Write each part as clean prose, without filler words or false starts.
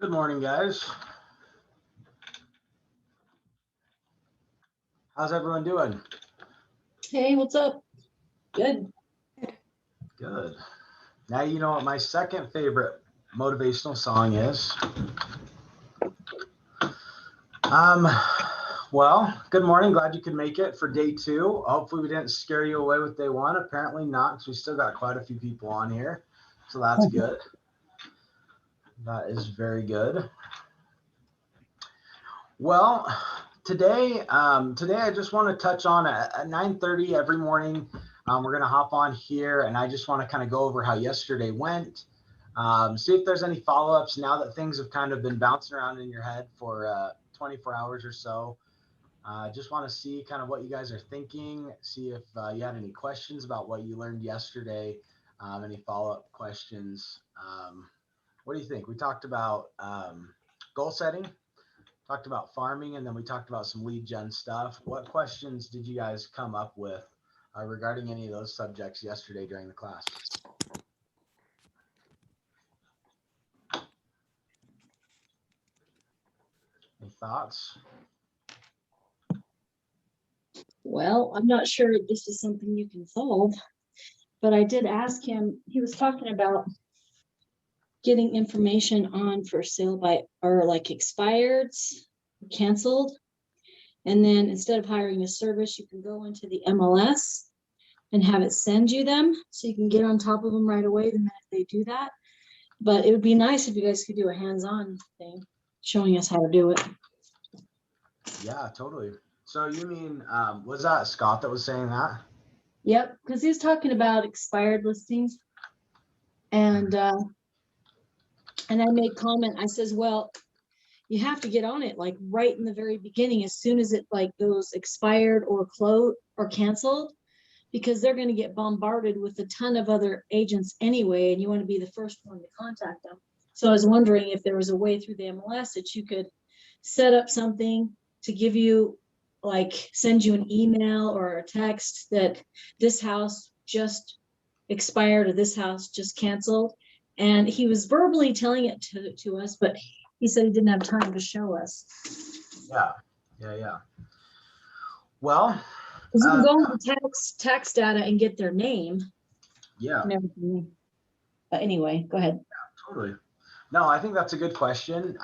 Good morning, guys. How's everyone doing? Hey, what's up? Good. Good. Now you know what my second favorite motivational song is. Um, well, good morning. Glad you could make it for day two. Hopefully we didn't scare you away with day one. Apparently not, because we still got quite a few people on here. So that's good. That is very good. Well, today I just want to touch on at 9:30 every morning. We're going to hop on here, and I just want to kind of go over how yesterday went. See if there's any follow-ups now that things have kind of been bouncing around in your head for 24 hours or so. Just want to see kind of what you guys are thinking, see if you had any questions about what you learned yesterday, any follow-up questions. What do you think? We talked about goal setting, talked about farming, and then we talked about some lead gen stuff. What questions did you guys come up with regarding any of those subjects yesterday during the class? Any thoughts? Well, I'm not sure if this is something you can solve, but I did ask him, he was talking about getting information on for sale by, or like expired, canceled. And then instead of hiring a service, you can go into the MLS and have it send you them so you can get on top of them right away the minute they do that. But it would be nice if you guys could do a hands-on thing, showing us how to do it. Yeah, totally. So you mean, was that Scott that was saying that? Yep, because he was talking about expired listings. And I made comment, I says, well, you have to get on it like right in the very beginning, as soon as it like goes expired or closed or canceled, because they're going to get bombarded with a ton of other agents anyway, and you want to be the first one to contact them. So I was wondering if there was a way through the MLS that you could set up something to give you, like send you an email or a text that this house just expired or this house just canceled. And he was verbally telling it to us, but he said he didn't have time to show us. Yeah. Well, because you can go into tax data and get their name. Yeah. And everything. But anyway, go ahead. Yeah, totally. No, I think that's a good question.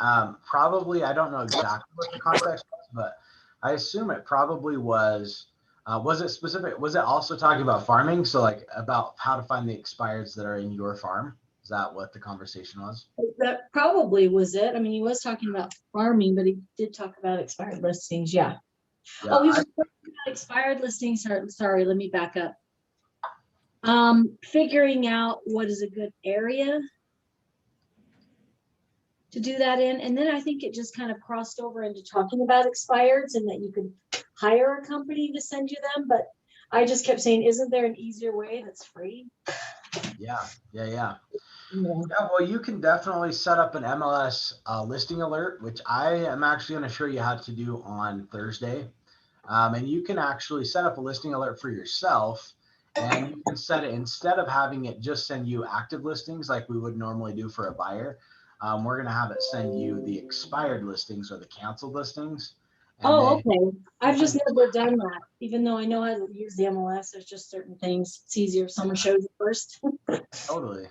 Probably, I don't know exactly what the context was, but I assume it probably was it specific? Was it also talking about farming? So like about how to find the expireds that are in your farm? Is that what the conversation was? That probably was it. I mean, he was talking about farming, but he did talk about expired listings. Yeah. Oh, he was talking about expired listings. Sorry, let me back up. Figuring out what is a good area to do that in. And then I think it just kind of crossed over into talking about expireds and that you could hire a company to send you them. But I just kept saying, isn't there an easier way that's free? Yeah. Well, you can definitely set up an MLS listing alert, which I am actually going to show you how to do on Thursday. And you can actually set up a listing alert for yourself, and you can set it, instead of having it just send you active listings like we would normally do for a buyer, we're going to have it send you the expired listings or the canceled listings. Okay. I've just never done that. Even though I know how to use the MLS, there's just certain things. It's easier if someone shows it first. Totally.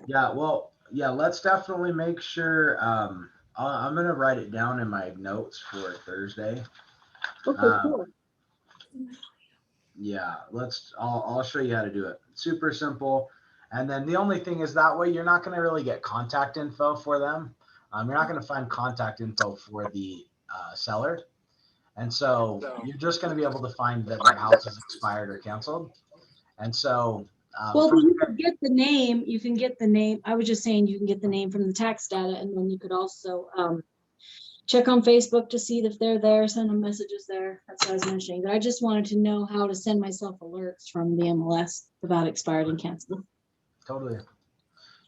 Yeah, well, yeah, let's definitely make sure. I'm going to write it down in my notes for Thursday. Okay, cool. Yeah, I'll show you how to do it. Super simple. And then the only thing is that way you're not going to really get contact info for them. You're not going to find contact info for the seller. And so you're just going to be able to find that their house is expired or canceled. And so well, you can get the name. You can get the name. I was just saying you can get the name from the tax data, and then you could also check on Facebook to see if they're there, send them messages there. That's what I was mentioning. But I just wanted to know how to send myself alerts from the MLS about expired and canceled. Totally.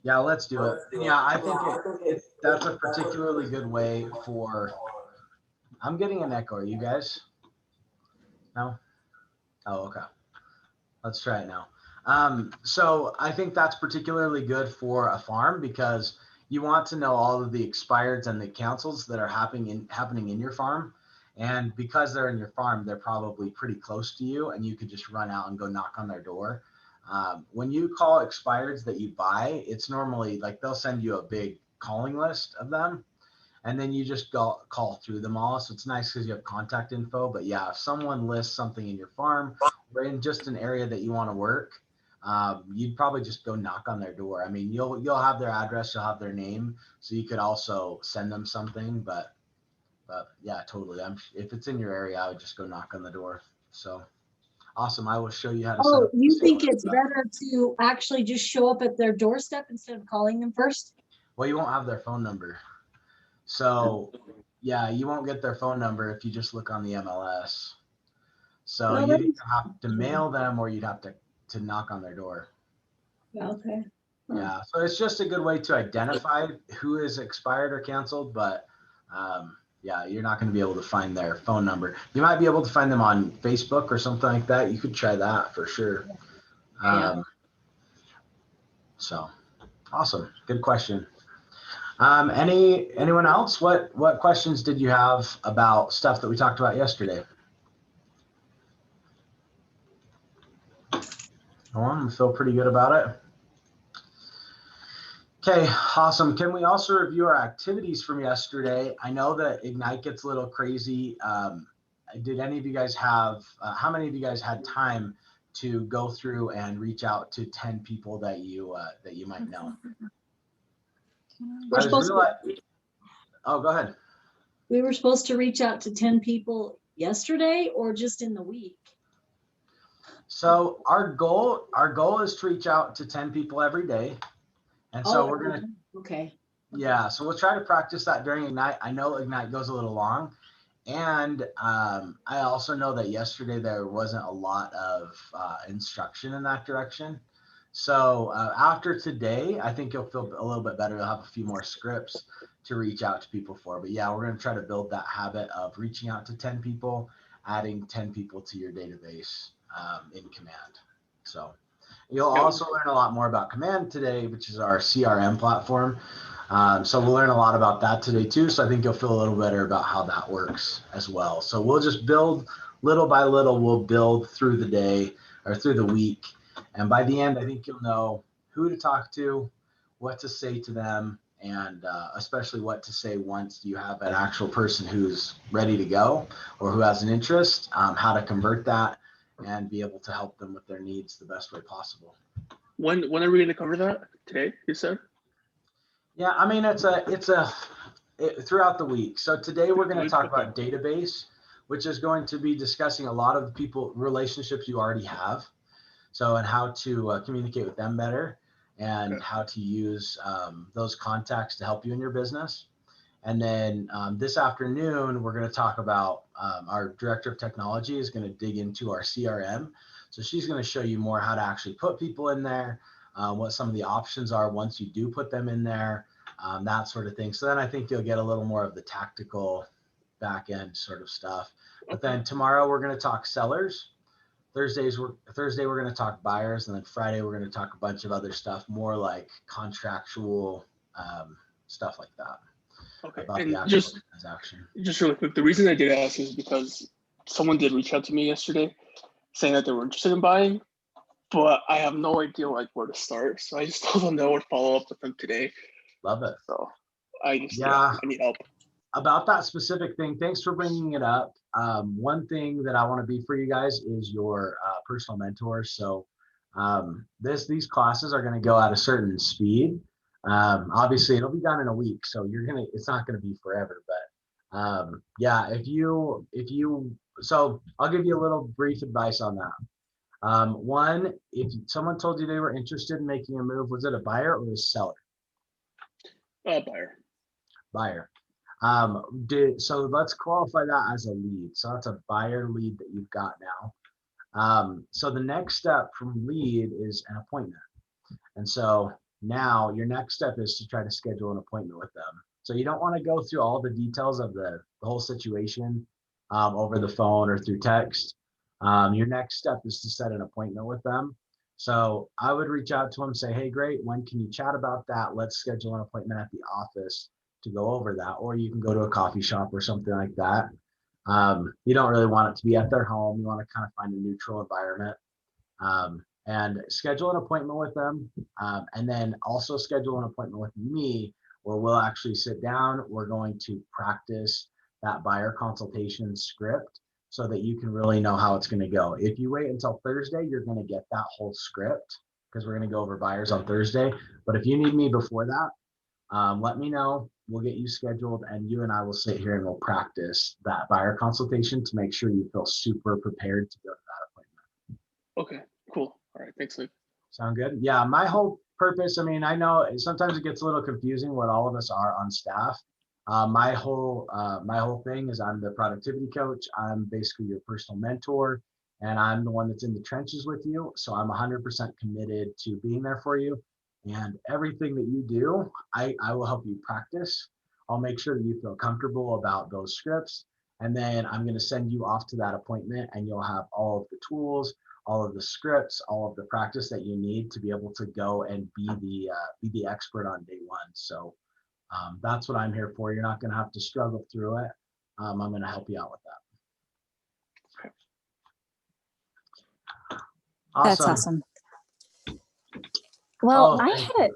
Yeah, let's do it. Yeah, I think that's a particularly good way for. I'm getting an echo. Are you guys? No? Oh, okay. Let's try it now. So I think that's particularly good for a farm because you want to know all of the expireds and the cancels that are happening in your farm. And because they're in your farm, they're probably pretty close to you, and you could just run out and go knock on their door. When you call expireds that you buy, it's normally like they'll send you a big calling list of them, and then you just go call through them all. So it's nice because you have contact info. But yeah, if someone lists something in your farm or in just an area that you want to work, you'd probably just go knock on their door. I mean, you'll have their address, you'll have their name, so you could also send them something. But yeah, totally. If it's in your area, I would just go knock on the door. So awesome. I will show you how to set Oh, up. you think it's better to actually just show up at their doorstep instead of calling them first? Well, you won't have their phone number. So yeah, you won't get their phone number if you just look on the MLS. So Well, you'd that's- either have to mail them or you'd have to knock on their door. Yeah, okay. Yeah, so it's just a good way to identify who is expired or canceled, but yeah, you're not going to be able to find their phone number. You might be able to find them on Facebook or something like that. You could try that for sure. Yeah. So awesome. Good question. Anyone else? What questions did you have about stuff that we talked about yesterday? I feel pretty good about it. Okay, awesome. Can we also review our activities from yesterday? I know that Ignite gets a little crazy. Did any of you guys have, how many of you guys had time to go through and reach out to 10 people that you might know? Oh, go ahead. We were supposed to reach out to 10 people yesterday or just in the week? So our goal is to reach out to 10 people every day. And so we're going to, okay. Yeah, so we'll try to practice that during Ignite. I know Ignite goes a little long. And I also know that yesterday there wasn't a lot of instruction in that direction. So after today, I think you'll feel a little bit better. You'll have a few more scripts to reach out to people for. But yeah, we're going to try to build that habit of reaching out to 10 people, adding 10 people to your database in Command. So you'll also learn a lot more about Command today, which is our CRM platform. So we'll learn a lot about that today too. So I think you'll feel a little better about how that works as well. So we'll just build little by little, we'll build through the day or through the week. And by the end, I think you'll know who to talk to, what to say to them, and especially what to say once you have an actual person who's ready to go or who has an interest, how to convert that and be able to help them with their needs the best way possible. When are we going to cover that? Today, you said? Yeah, I mean, it's throughout the week. So today we're going to talk about database, which is going to be discussing a lot of relationships you already have. So, and how to communicate with them better and how to use those contacts to help you in your business. And then this afternoon, we're going to talk about our director of technology is going to dig into our CRM. So she's going to show you more how to actually put people in there, what some of the options are once you do put them in there, that sort of thing. So then I think you'll get a little more of the tactical back end sort of stuff. But then tomorrow we're going to talk sellers. Thursday we're going to talk buyers, and then Friday we're going to talk a bunch of other stuff, more like contractual stuff like that. Okay, About and the actual transaction. Just really quick, the reason I did ask is because someone did reach out to me yesterday saying that they were interested in buying, but I have no idea like where to start. So I just told them I would follow up with them today. Love it. So I need help. About that specific thing, thanks for bringing it up. One thing that I want to be for you guys is your personal mentor. So these classes are going to go at a certain speed. Obviously it'll be done in a week, so it's not going to be forever, but yeah, so I'll give you a little brief advice on that. One, if someone told you they were interested in making a move, was it a buyer or a seller? Buyer. So let's qualify that as a lead. So that's a buyer lead that you've got now. So the next step from lead is an appointment. And so now your next step is to try to schedule an appointment with them. So you don't want to go through all the details of the whole situation over the phone or through text. Your next step is to set an appointment with them. So I would reach out to them, say, hey, great, when can you chat about that? Let's schedule an appointment at the office to go over that. Or you can go to a coffee shop or something like that. You don't really want it to be at their home. You want to kind of find a neutral environment, and schedule an appointment with them. And then also schedule an appointment with me where we'll actually sit down. We're going to practice that buyer consultation script so that you can really know how it's going to go. If you wait until Thursday, you're going to get that whole script because we're going to go over buyers on Thursday. But if you need me before that, let me know. We'll get you scheduled and you and I will sit here and we'll practice that buyer consultation to make sure you feel super prepared to go to that appointment. Okay, cool. All right, thanks, Luke. Sound good? Yeah, my whole purpose, I mean, I know sometimes it gets a little confusing what all of us are on staff. My whole thing is I'm the productivity coach. I'm basically your personal mentor, and I'm the one that's in the trenches with you. So I'm 100% committed to being there for you. And everything that you do, I will help you practice. I'll make sure that you feel comfortable about those scripts. And then I'm going to send you off to that appointment and you'll have all of the tools, all of the scripts, all of the practice that you need to be able to go and be the expert on day one. So that's what I'm here for. You're not going to have to struggle through it. I'm going to help you out with that. That's awesome. Well, Oh,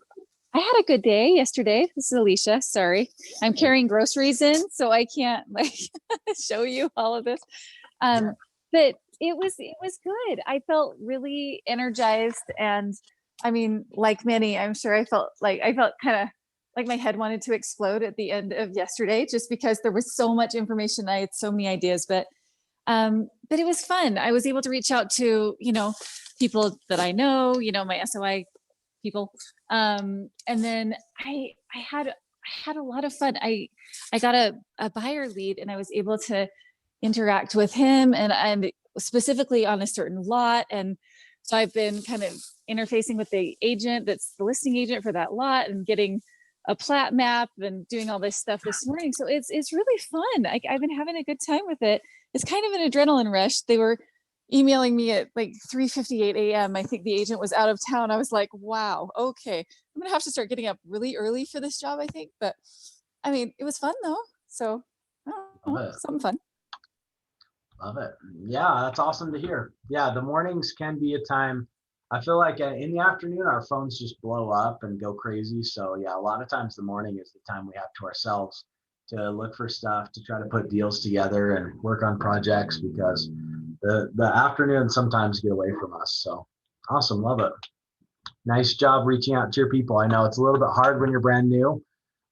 I had a good day yesterday. This is Alicia. Sorry, I'm carrying groceries in, so I can't like show you all of this. But it was good. I felt really energized, and I mean, like many, I'm sure I felt kind of like my head wanted to explode at the end of yesterday, just because there was so much information. I had so many ideas, but it was fun. I was able to reach out to people that I know, my SOI people, and then I had a lot of fun. I got a buyer lead, and I was able to interact with him and specifically on a certain lot. And so I've been kind of interfacing with the agent that's the listing agent for that lot and getting a plat map and doing all this stuff this morning. So it's really fun. I've been having a good time with it. It's kind of an adrenaline rush. They were emailing me at like 3:58 a.m. I think the agent was out of town. I was like, wow, okay. I'm gonna have to start getting up really early for this job, I think. But I mean, it was fun though. So something fun. Love it. Yeah, that's awesome to hear. Yeah, the mornings can be a time. I feel like in the afternoon, our phones just blow up and go crazy. So yeah, a lot of times the morning is the time we have to ourselves to look for stuff, to try to put deals together and work on projects, because the afternoon sometimes get away from us. So awesome. Love it. Nice job reaching out to your people. I know it's a little bit hard when you're brand new,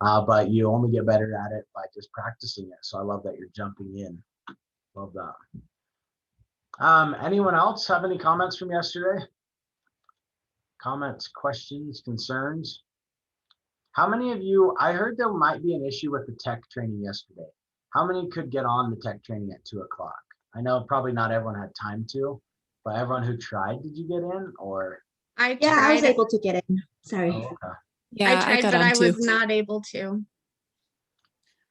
but you only get better at it by just practicing it. So I love that you're jumping in. Love that. Anyone else have any comments from yesterday? Comments, questions, concerns? How many of you, I heard there might be an issue with the tech training yesterday. How many could get on the tech training at 2 o'clock? I know probably not everyone had time to, but everyone who tried, did you get in or? I was able to get in. Sorry. Oh, okay. Yeah, I tried, but I was not able to.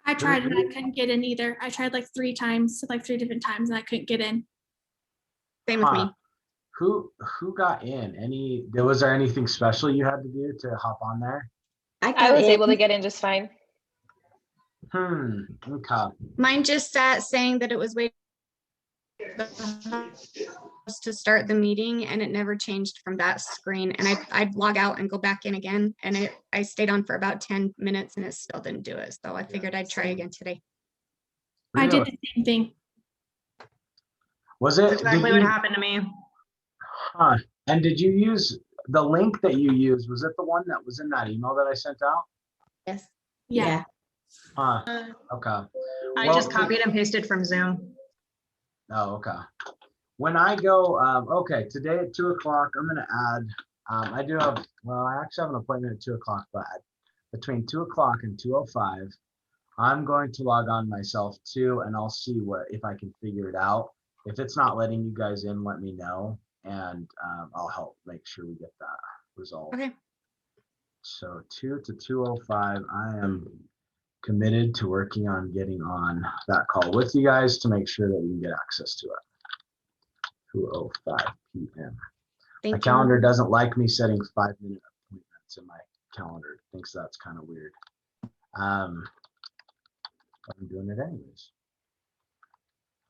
I tried and I couldn't get in either. I tried like 3 times, like 3 different times, and I couldn't get in. Same with me. Who got in? Was there anything special you had to do to hop on there? I was able to get in just fine. Okay. Mine just sat saying that it was waiting to start the meeting, and it never changed from that screen. And I'd log out and go back in again, and I stayed on for about 10 minutes and it still didn't do it. So I figured I'd try again today. I did the same thing. Was it That's exactly what happened to me? Huh. And did you use the link that you used? Was it the one that was in that email that I sent out? Yes. Yeah. Huh. Okay. I just copied and pasted from Zoom. Oh, okay. When I go, okay, today at 2 o'clock, I'm going to add, I actually have an appointment at 2 o'clock, but between 2 o'clock and 2:05, I'm going to log on myself too, and I'll see if I can figure it out. If it's not letting you guys in, let me know, and I'll help make sure we get that resolved. Okay. So 2 to 2:05, I am committed to working on getting on that call with you guys to make sure that we can get access to it. 2:05 p.m. My Thank you. calendar doesn't like me setting 5-minute appointments in my calendar. It thinks that's kind of weird. I'm doing it anyways.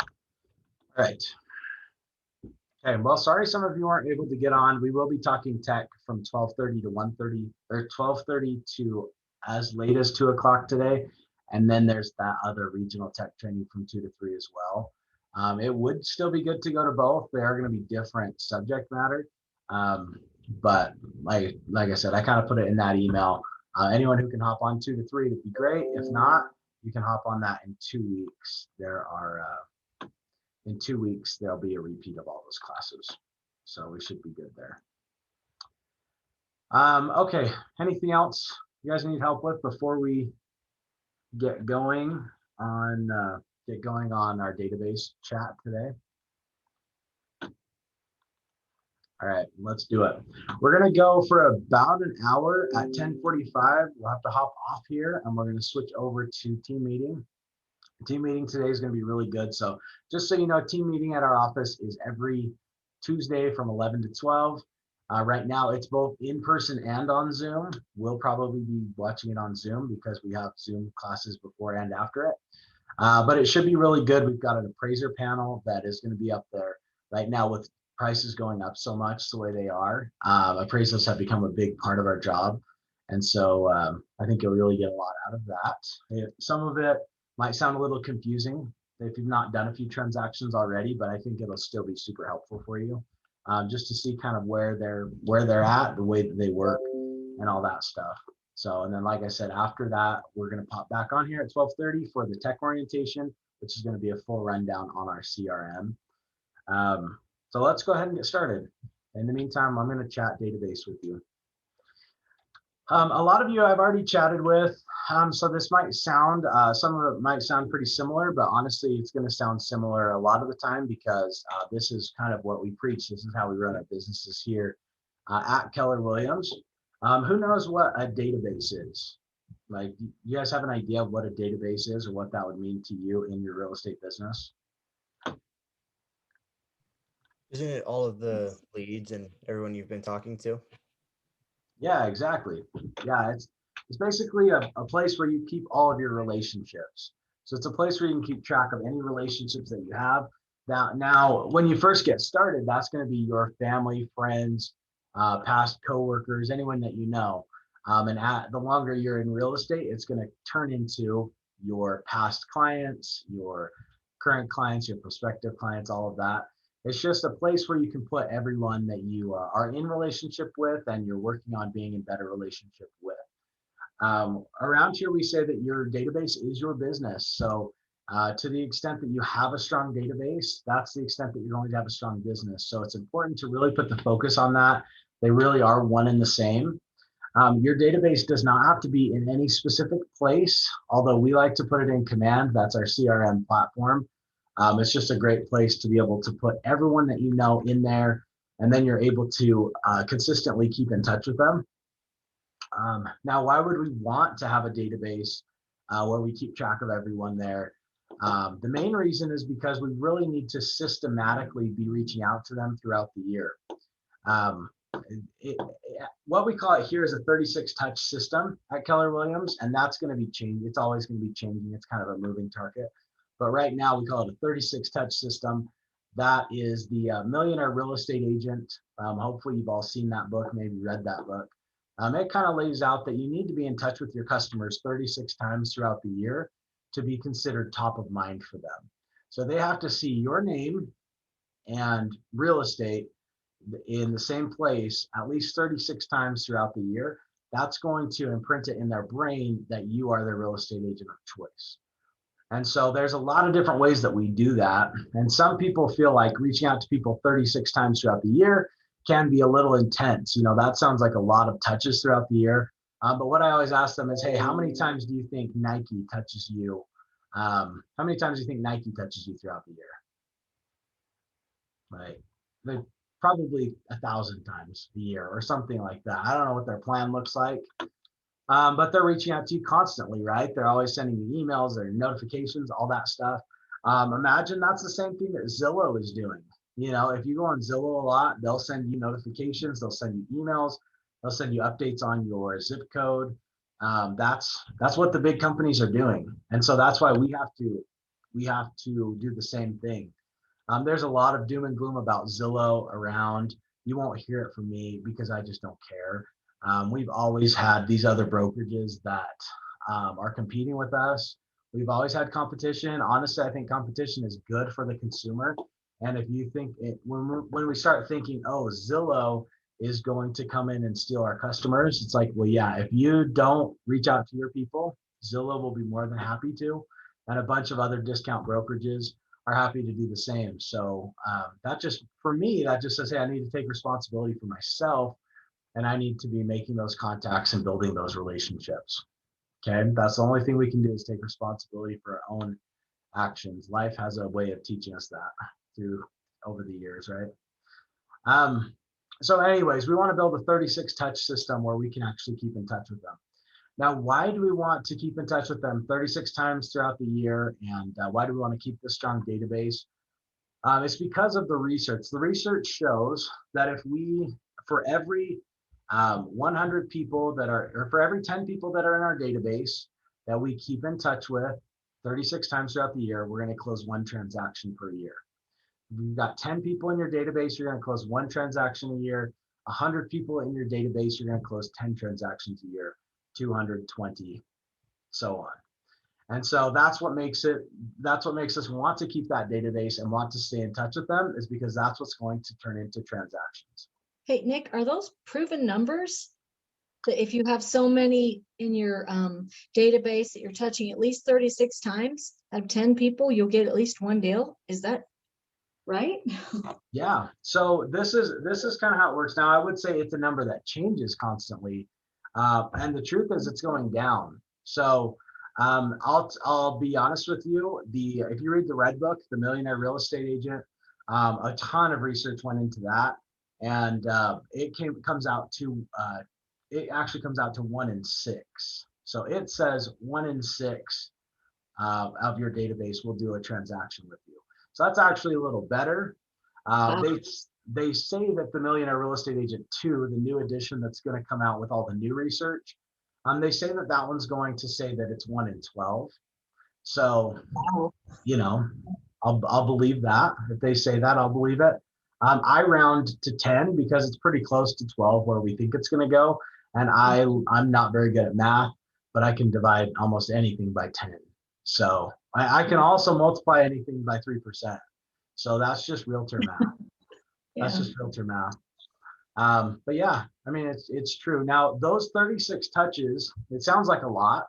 All right. Okay, well, sorry some of you aren't able to get on. We will be talking tech from 12:30 to 1:30, or 12:30 to as late as 2 o'clock today. And then there's that other regional tech training from 2 to 3 as well. It would still be good to go to both. They are going to be different subject matter. But like I said, I kind of put it in that email. Anyone who can hop on 2 to 3 would be great. If not, you can hop on that in 2 weeks. In 2 weeks, there'll be a repeat of all those classes. So we should be good there. Okay, anything else you guys need help with before we get going on our database chat today? All right, let's do it. We're gonna go for about an hour. At 10:45, we'll have to hop off here and we're gonna switch over to team meeting. Team meeting today is going to be really good. So just so you know, team meeting at our office is every Tuesday from 11 to 12. Right now, it's both in person and on Zoom. We'll probably be watching it on Zoom because we have Zoom classes before and after it. But it should be really good. We've got an appraiser panel that is going to be up there right now with prices going up so much the way they are. Appraisals have become a big part of our job. And so I think you'll really get a lot out of that. Some of it might sound a little confusing if you've not done a few transactions already, but I think it'll still be super helpful for you, just to see kind of where they're at, the way that they work, and all that stuff. So, and then like I said, after that, we're going to pop back on here at 12:30 for the tech orientation, which is going to be a full rundown on our CRM. So let's go ahead and get started. In the meantime, I'm going to chat database with you. A lot of you I've already chatted with, so this might sound, some of it might sound pretty similar, but honestly, it's going to sound similar a lot of the time because this is kind of what we preach. This is how we run our businesses here at Keller Williams. Who knows what a database is? Like, you guys have an idea of what a database is or what that would mean to you in your real estate business? Isn't it all of the leads and everyone you've been talking to? Yeah, exactly. Yeah, it's basically a place where you keep all of your relationships. So it's a place where you can keep track of any relationships that you have. Now, when you first get started, that's going to be your family, friends, past coworkers, anyone that you know. And the longer you're in real estate, it's going to turn into your past clients, your current clients, your prospective clients, all of that. It's just a place where you can put everyone that you are in relationship with and you're working on being in better relationship with. Around here, we say that your database is your business. So to the extent that you have a strong database, that's the extent that you're going to have a strong business. So it's important to really put the focus on that. They really are one and the same. Your database does not have to be in any specific place, although we like to put it in Command. That's our CRM platform. It's just a great place to be able to put everyone that you know in there, and then you're able to consistently keep in touch with them. Now, why would we want to have a database where we keep track of everyone there? The main reason is because we really need to systematically be reaching out to them throughout the year. What we call it here is a 36 touch system at Keller Williams, and that's going to be changing. It's always going to be changing. It's kind of a moving target. But right now we call it a 36 touch system. That is the Millionaire Real Estate Agent. Hopefully you've all seen that book, maybe read that book. It kind of lays out that you need to be in touch with your customers 36 times throughout the year to be considered top of mind for them. So they have to see your name and real estate in the same place at least 36 times throughout the year. That's going to imprint it in their brain that you are their real estate agent of choice. And so there's a lot of different ways that we do that. And some people feel like reaching out to people 36 times throughout the year can be a little intense. You know, that sounds like a lot of touches throughout the year. But what I always ask them is, hey, how many times do you think Nike touches you? How many times do you think Nike touches you throughout the year? Right. Probably 1,000 times a year or something like that. I don't know what their plan looks like. But they're reaching out to you constantly, right? They're always sending you emails, their notifications, all that stuff. Imagine that's the same thing that Zillow is doing. You know, if you go on Zillow a lot, they'll send you notifications, they'll send you emails, they'll send you updates on your zip code. That's what the big companies are doing, and so that's why we have to do the same thing. There's a lot of doom and gloom about Zillow around. You won't hear it from me because I just don't care. We've always had these other brokerages that are competing with us. We've always had competition. Honestly, I think competition is good for the consumer. And if you think when we start thinking, oh, Zillow is going to come in and steal our customers, it's like, well, yeah, if you don't reach out to your people, Zillow will be more than happy to. And a bunch of other discount brokerages are happy to do the same. So that just, for me, that just says, hey, I need to take responsibility for myself, and I need to be making those contacts and building those relationships. Okay, that's the only thing we can do is take responsibility for our own actions. Life has a way of teaching us that through over the years, right? So anyways, we want to build a 36 touch system where we can actually keep in touch with them. Now, why do we want to keep in touch with them 36 times throughout the year? And why do we want to keep this strong database? It's because of the research. The research shows that if we, for every 100 people that are, or for every 10 people that are in our database that we keep in touch with 36 times throughout the year, we're going to close 1 transaction per year. If you've got 10 people in your database, you're going to close 1 transaction a year. 100 people in your database, you're going to close 10 transactions a year. 220, so on. And so that's what makes us want to keep that database and want to stay in touch with them, is because that's what's going to turn into transactions. Hey, Nick, are those proven numbers? That if you have so many in your database that you're touching at least 36 times out of 10 people, you'll get at least 1 deal? Is that right? Yeah. So this is kind of how it works. Now, I would say it's a number that changes constantly. And the truth is it's going down. So I'll be honest with you. If you read the Red Book, The Millionaire Real Estate Agent, a ton of research went into that, and it actually comes out to 1 in 6. So it says 1 in 6 of your database will do a transaction with you. So that's actually a little better. They say that the Millionaire Real Estate Agent 2, the new edition that's going to come out with all the new research, they say that one's going to say that it's 1 in 12. So, you know, I'll believe that. If they say that, I'll believe it. I round to 10 because it's pretty close to 12 where we think it's going to go. And I'm not very good at math, but I can divide almost anything by 10. So I can also multiply anything by 3%. So that's just realtor math. That's just realtor math. But yeah, I mean, it's true. Now, those 36 touches, it sounds like a lot,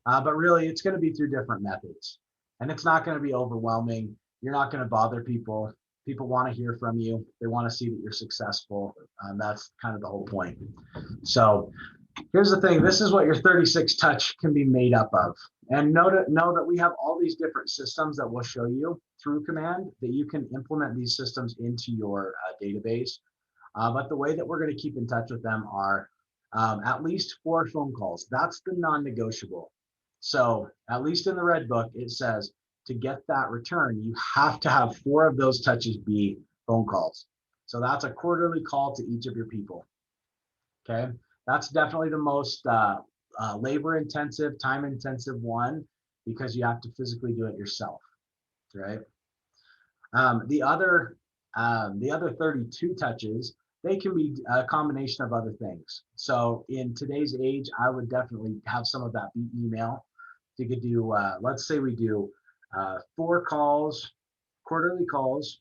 but really it's going to be through different methods, and it's not going to be overwhelming. You're not going to bother people. People want to hear from you. They want to see that you're successful. That's kind of the whole point. So here's the thing. This is what your 36 touch can be made up of. And know that we have all these different systems that we'll show you through Command that you can implement these systems into your database. But the way that we're going to keep in touch with them are at least 4 phone calls. That's the non-negotiable. So at least in the Red Book, it says to get that return, you have to have 4 of those touches be phone calls. So that's a quarterly call to each of your people. Okay, that's definitely the most labor intensive, time intensive one, because you have to physically do it yourself, right? The other 32 touches, they can be a combination of other things. So in today's age, I would definitely have some of that be email. You could do, let's say we do 4 calls, quarterly calls,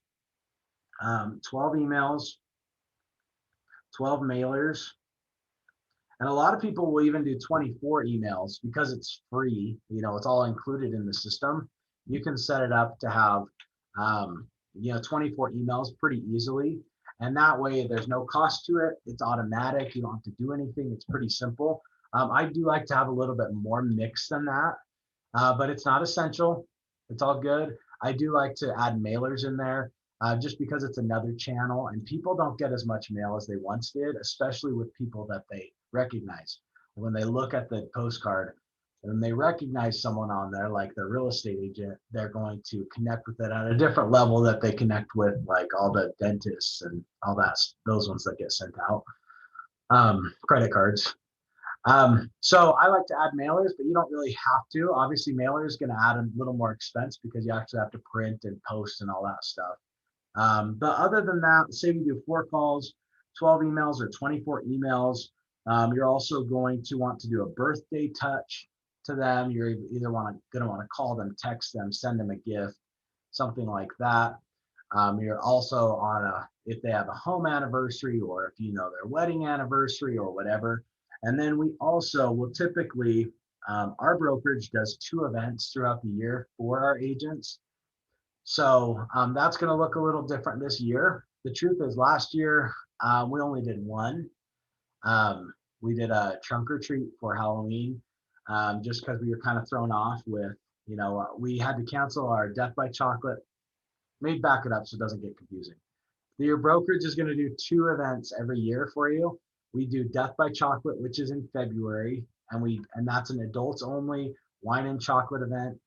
12 emails, 12 mailers. And a lot of people will even do 24 emails because it's free. You know, it's all included in the system. You can set it up to have, 24 emails pretty easily. And that way there's no cost to it. It's automatic. You don't have to do anything. It's pretty simple. I do like to have a little bit more mix than that, but it's not essential. It's all good. I do like to add mailers in there just because it's another channel, and people don't get as much mail as they once did, especially with people that they recognize. When they look at the postcard, and they recognize someone on there, like their real estate agent, they're going to connect with it at a different level that they connect with like all the dentists and all that, those ones that get sent out, credit cards. So I like to add mailers, but you don't really have to. Obviously, mailer is going to add a little more expense because you actually have to print and post and all that stuff. But other than that, say we do 4 calls, 12 emails, or 24 emails. You're also going to want to do a birthday touch to them. You're either going to want to call them, text them, send them a gift, something like that. You're also if they have a home anniversary, or if you know their wedding anniversary or whatever. And then we also will typically, our brokerage does 2 events throughout the year for our agents. So that's going to look a little different this year. The truth is, last year we only did 1. We did a trunk or treat for Halloween, just because we were kind of thrown off with, we had to cancel our Death by Chocolate. Maybe back it up so it doesn't get confusing. Your brokerage is going to do 2 events every year for you. We do Death by Chocolate, which is in February, and that's an adults only wine and chocolate event.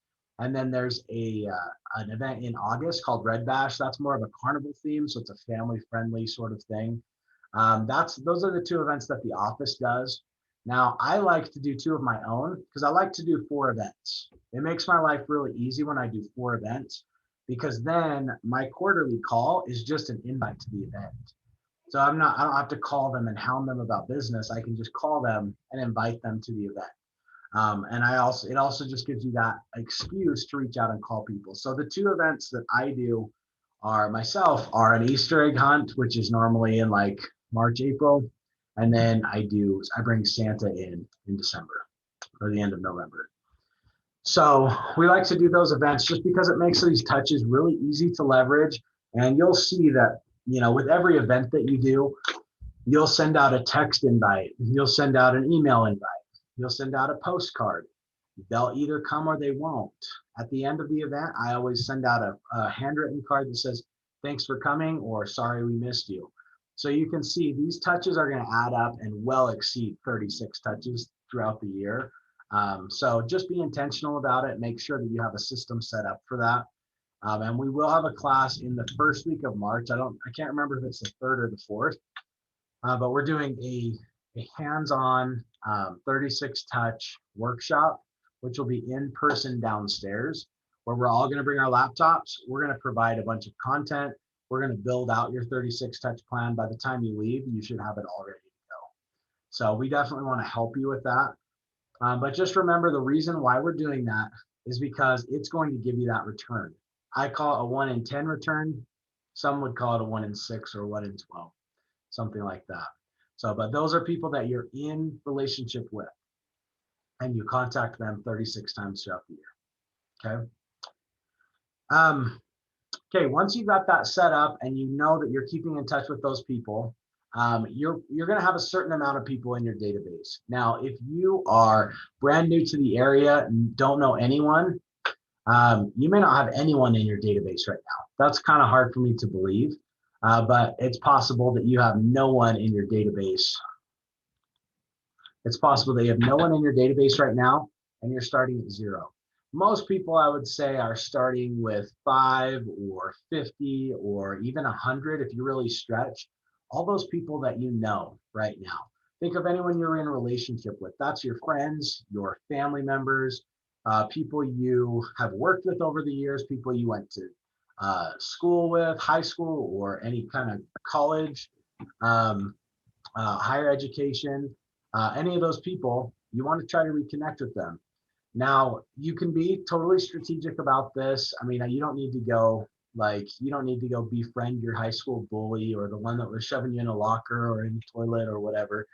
And then there's an event in August called Red Bash. That's more of a carnival theme, so it's a family friendly sort of thing. Those are the 2 events that the office does. Now, I like to do 2 of my own because I like to do 4 events. It makes my life really easy when I do 4 events, because then my quarterly call is just an invite to the event. So I don't have to call them and hound them about business. I can just call them and invite them to the event. And it also just gives you that excuse to reach out and call people. So the 2 events that I do are an Easter egg hunt, which is normally in like March, April. And then I bring Santa in December or the end of November. So we like to do those events just because it makes these touches really easy to leverage. And you'll see that, with every event that you do, you'll send out a text invite, you'll send out an email invite, you'll send out a postcard. They'll either come or they won't. At the end of the event, I always send out a handwritten card that says, "Thanks for coming," or "Sorry we missed you." So you can see these touches are going to add up and well exceed 36 touches throughout the year. So just be intentional about it. Make sure that you have a system set up for that. And we will have a class in the first week of March. I can't remember if it's the 3rd or the 4th, but we're doing a hands-on 36 touch workshop, which will be in person downstairs, where we're all going to bring our laptops. We're going to provide a bunch of content. We're going to build out your 36 touch plan. By the time you leave, you should have it all ready to go. So we definitely want to help you with that. But just remember, the reason why we're doing that is because it's going to give you that return. I call it a 1 in 10 return. Some would call it a 1 in 6 or 1 in 12, something like that. So, but those are people that you're in relationship with, and you contact them 36 times throughout the year. Okay. Okay. Once you've got that set up and you know that you're keeping in touch with those people, you're going to have a certain amount of people in your database. Now, if you are brand new to the area and don't know anyone, you may not have anyone in your database right now. That's kind of hard for me to believe, but it's possible that you have no one in your database. It's possible that you have no one in your database right now and you're starting at 0. Most people, I would say, are starting with 5 or 50 or even 100 if you really stretch. All those people that you know right now. Think of anyone you're in a relationship with. That's your friends, your family members, people you have worked with over the years, people you went to school with, high school or any kind of college, higher education, any of those people, you want to try to reconnect with them. Now, you can be totally strategic about this. I mean, you don't need to go befriend your high school bully or the one that was shoving you in a locker or in the toilet or whatever.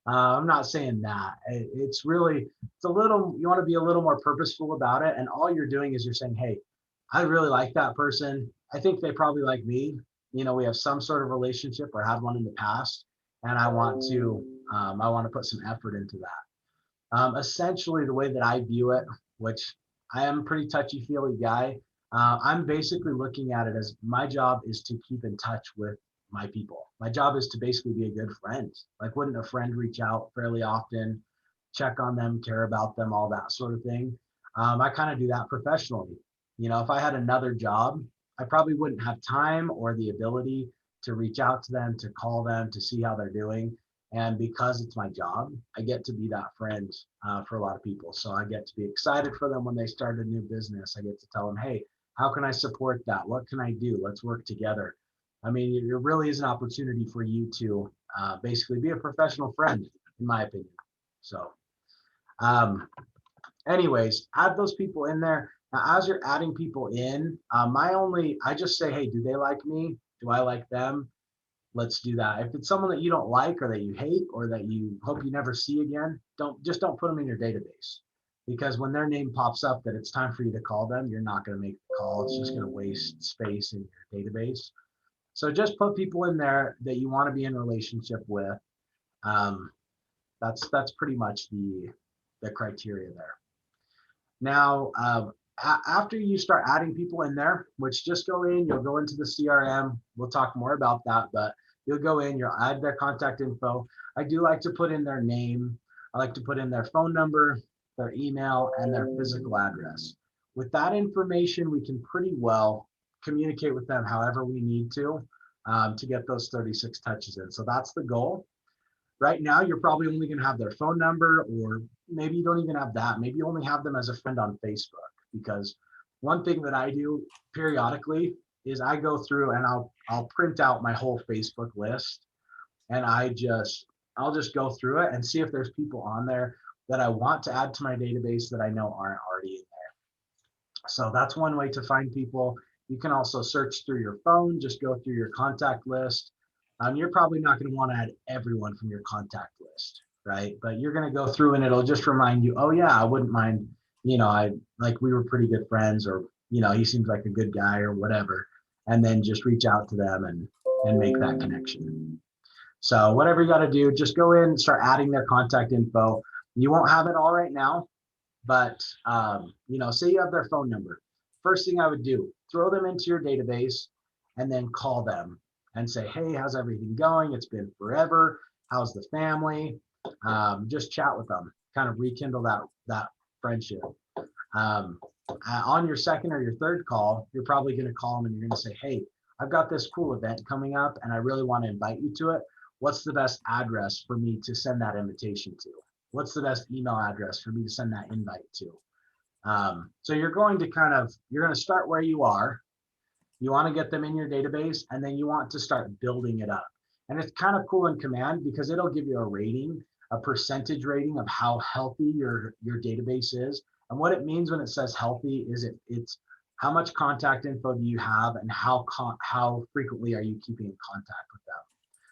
I'm not saying that. You want to be a little more purposeful about it. And all you're doing is you're saying, hey, I really like that person. I think they probably like me. We have some sort of relationship or had one in the past. And I want to put some effort into that. Essentially, the way that I view it, which I am a pretty touchy-feely guy, I'm basically looking at it as my job is to keep in touch with my people. My job is to basically be a good friend. Like, wouldn't a friend reach out fairly often check on them, care about them, all that sort of thing. I kind of do that professionally. You know, if I had another job, I probably wouldn't have time or the ability to reach out to them, to call them, to see how they're doing. And because it's my job, I get to be that friend for a lot of people. So I get to be excited for them when they start a new business. I get to tell them, hey, how can I support that? What can I do? Let's work together. I mean, it really is an opportunity for you to basically be a professional friend, in my opinion. So anyways, add those people in there. Now, as you're adding people in, I just say, hey, do they like me? Do I like them? Let's do that. If it's someone that you don't like or that you hate or that you hope you never see again, don't put them in your database, because when their name pops up that it's time for you to call them, you're not going to make the call. It's just going to waste space in your database. So just put people in there that you want to be in a relationship with. That's pretty much the criteria there. Now, after you start adding people in there, which just go in, you'll go into the CRM. We'll talk more about that, but you'll go in, you'll add their contact info. I do like to put in their name. I like to put in their phone number, their email, and their physical address. With that information, we can pretty well communicate with them however we need to get those 36 touches in. So that's the goal. Right now, you're probably only going to have their phone number, or maybe you don't even have that. Maybe you only have them as a friend on Facebook, because one thing that I do periodically is I go through and I'll print out my whole Facebook list, and I'll just go through it and see if there's people on there that I want to add to my database that I know aren't already in there. So that's one way to find people. You can also search through your phone, just go through your contact list. You're probably not going to want to add everyone from your contact list, right? But you're going to go through and it'll just remind you, oh yeah, I wouldn't mind, we were pretty good friends, or, he seems like a good guy or whatever. And then just reach out to them and make that connection. So whatever you got to do, just go in and start adding their contact info. You won't have it all right now, but, say you have their phone number. First thing I would do, throw them into your database and then call them and say, hey, how's everything going? It's been forever. How's the family? Just chat with them, kind of rekindle that friendship. On your second or your third call, you're probably going to call them and you're going to say, hey, I've got this cool event coming up and I really want to invite you to it. What's the best address for me to send that invitation to? What's the best email address for me to send that invite to? So you're going to start where you are. You want to get them in your database, and then you want to start building it up. And it's kind of cool in Command because it'll give you a rating, a percentage rating of how healthy your database is. And what it means when it says healthy is it's how much contact info do you have and how frequently are you keeping in contact with them.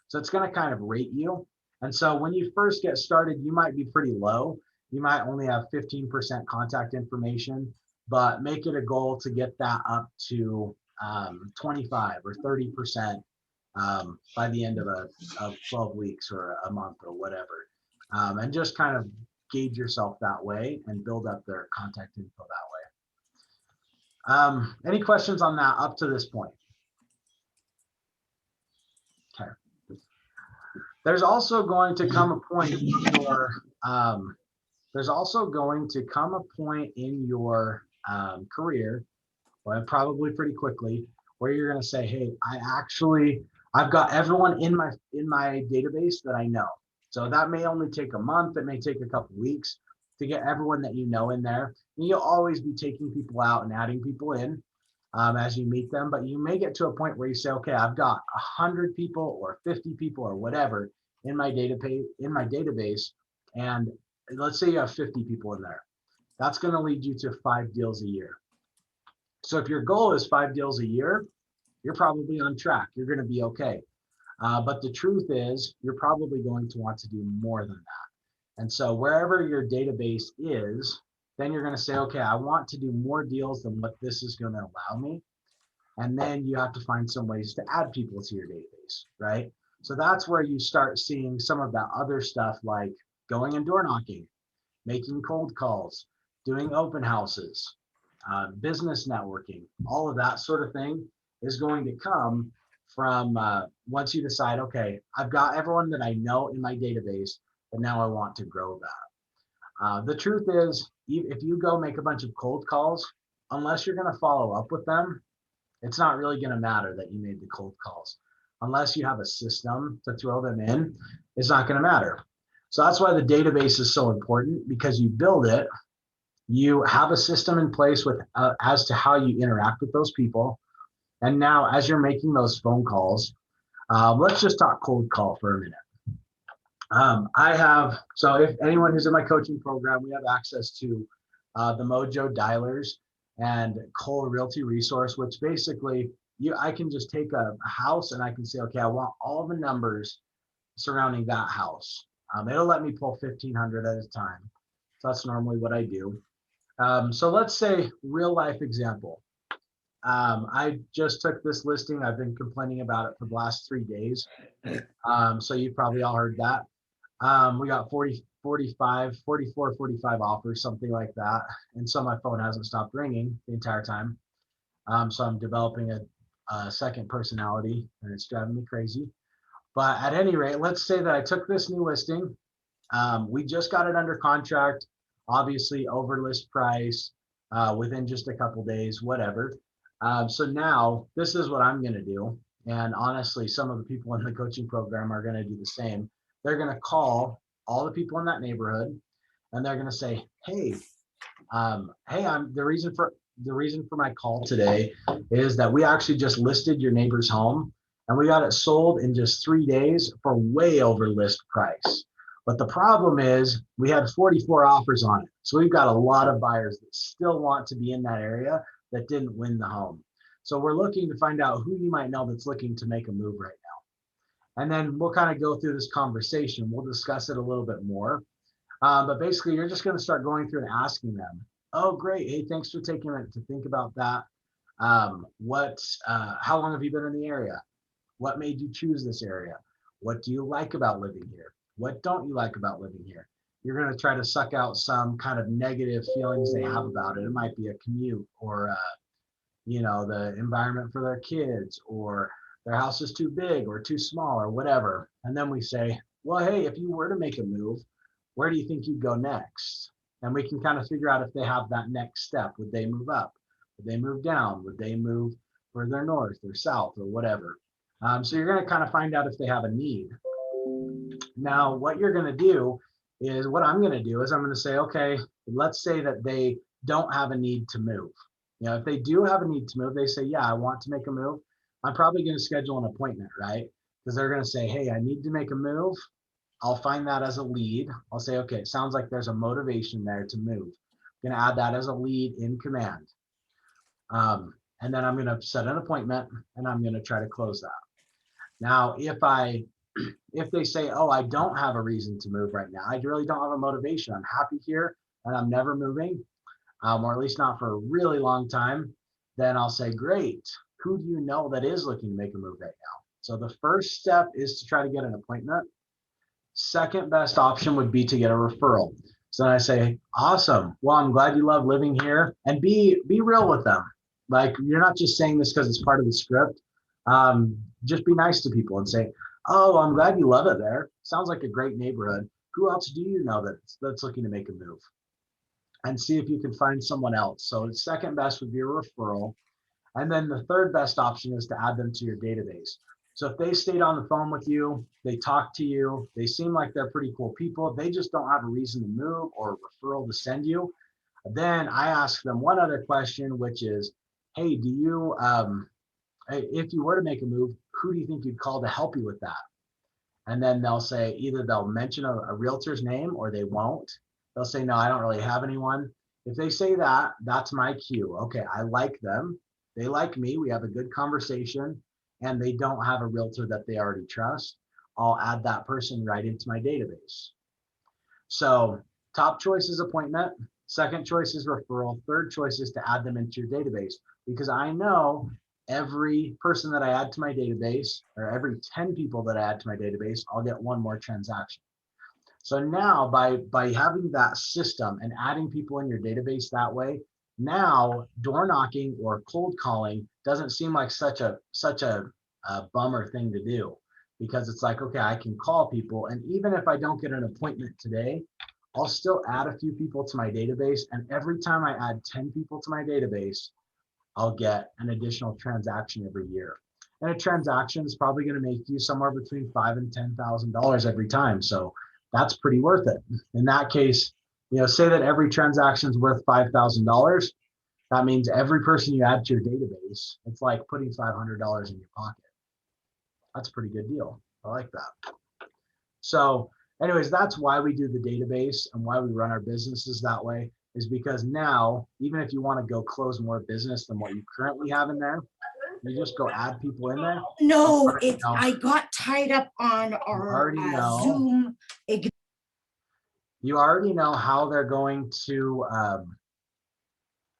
So it's going to kind of rate you. And so when you first get started, you might be pretty low. You might only have 15% contact information, but make it a goal to get that up to 25 or 30% by the end of 12 weeks or a month or whatever. And just kind of gauge yourself that way and build up their contact info that way. Any questions on that up to this point? Okay. There's also going to come a point in your career, well, probably pretty quickly, where you're going to say, hey, I've got everyone in my database that I know. So that may only take a month. It may take a couple weeks to get everyone that you know in there. And you'll always be taking people out and adding people in as you meet them. But you may get to a point where you say, okay, I've got 100 people or 50 people or whatever in my database. And let's say you have 50 people in there. That's going to lead you to 5 deals a year. So if your goal is 5 deals a year, you're probably on track. You're going to be okay. But the truth is, you're probably going to want to do more than that. And so wherever your database is, then you're going to say, okay, I want to do more deals than what this is going to allow me. And then you have to find some ways to add people to your database, right? So that's where you start seeing some of that other stuff, like going and door knocking, making cold calls, doing open houses, business networking. All of that sort of thing is going to come from once you decide, okay, I've got everyone that I know in my database, but now I want to grow that. The truth is, if you go make a bunch of cold calls, unless you're going to follow up with them, it's not really going to matter that you made the cold calls. Unless you have a system to throw them in, it's not going to matter. So that's why the database is so important, because you build it, you have a system in place with as to how you interact with those people. And now as you're making those phone calls, let's just talk cold call for a minute. So if anyone who's in my coaching program, we have access to the Mojo dialers and Cole Realty resource, which basically I can just take a house and I can say, okay, I want all the numbers surrounding that house. It'll let me pull 1,500 at a time. So that's normally what I do. So let's say real life example. I just took this listing. I've been complaining about it for the last 3 days. So you've probably all heard that. We got 44, 45 offers, something like that. And so my phone hasn't stopped ringing the entire time. So I'm developing a second personality, and it's driving me crazy. But at any rate, let's say that I took this new listing. We just got it under contract, obviously over list price, within just a couple days, whatever. So now this is what I'm going to do. And honestly, some of the people in the coaching program are going to do the same. They're going to call all the people in that neighborhood, and they're going to say, hey, I'm the reason for my call today is that we actually just listed your neighbor's home, and we got it sold in just 3 days for way over list price. But the problem is we had 44 offers on it. So we've got a lot of buyers that still want to be in that area that didn't win the home. So we're looking to find out who you might know that's looking to make a move right now. And then we'll kind of go through this conversation. We'll discuss it a little bit more. But basically, you're just going to start going through and asking them, oh, great. Hey, thanks for taking a minute to think about that. How long have you been in the area? What made you choose this area? What do you like about living here? What don't you like about living here? You're going to try to suck out some kind of negative feelings they have about it. It might be a commute, or the environment for their kids, or their house is too big or too small, or whatever. And then we say, well, hey, if you were to make a move, where do you think you'd go next? And we can kind of figure out if they have that next step. Would they move up? Would they move down? Would they move further north or south or whatever? So you're going to kind of find out if they have a need. Now, what I'm going to do is I'm going to say, okay, let's say that they don't have a need to move. If they do have a need to move, they say, yeah, I want to make a move. I'm probably going to schedule an appointment, right? Because they're going to say, hey, I need to make a move. I'll find that as a lead. I'll say, okay, it sounds like there's a motivation there to move. I'm going to add that as a lead in command. And then I'm going to set an appointment, and I'm going to try to close that. Now, if they say, oh, I don't have a reason to move right now, I really don't have a motivation, I'm happy here and I'm never moving, or at least not for a really long time, then I'll say, great, who do you know that is looking to make a move right now? So the first step is to try to get an appointment. Second best option would be to get a referral. So then I say, awesome, well, I'm glad you love living here, and be real with them. Like, you're not just saying this because it's part of the script. Just be nice to people and say, oh, I'm glad you love it there. Sounds like a great neighborhood. Who else do you know that's looking to make a move? And see if you can find someone else. So the second best would be a referral. And then the third best option is to add them to your database. So if they stayed on the phone with you, they talked to you, they seem like they're pretty cool people, they just don't have a reason to move or a referral to send you, then I ask them one other question, which is, hey, do you, if you were to make a move, who do you think you'd call to help you with that? And then they'll say, either they'll mention a realtor's name or they won't. They'll say, no, I don't really have anyone. If they say that, that's my cue. Okay, I like them. They like me. We have a good conversation, and they don't have a realtor that they already trust. I'll add that person right into my database. So top choice is appointment. Second choice is referral. Third choice is to add them into your database, because I know every person that I add to my database, or every 10 people that I add to my database, I'll get one more transaction. So now by having that system and adding people in your database that way, now door knocking or cold calling doesn't seem like such a bummer thing to do, because it's like, okay, I can call people, and even if I don't get an appointment today, I'll still add a few people to my database. And every time I add 10 people to my database, I'll get an additional transaction every year. And a transaction is probably going to make you somewhere between $5,000 and $10,000 every time. So that's pretty worth it. In that case, say that every transaction is worth $5,000. That means every person you add to your database, it's like putting $500 in your pocket. That's a pretty good deal. I like that. So anyways, that's why we do the database and why we run our businesses that way, is because now, even if you want to go close more business than what you currently have in there, you just go add people in there. No, I got tied up on our Zoom. You already know how they're going to,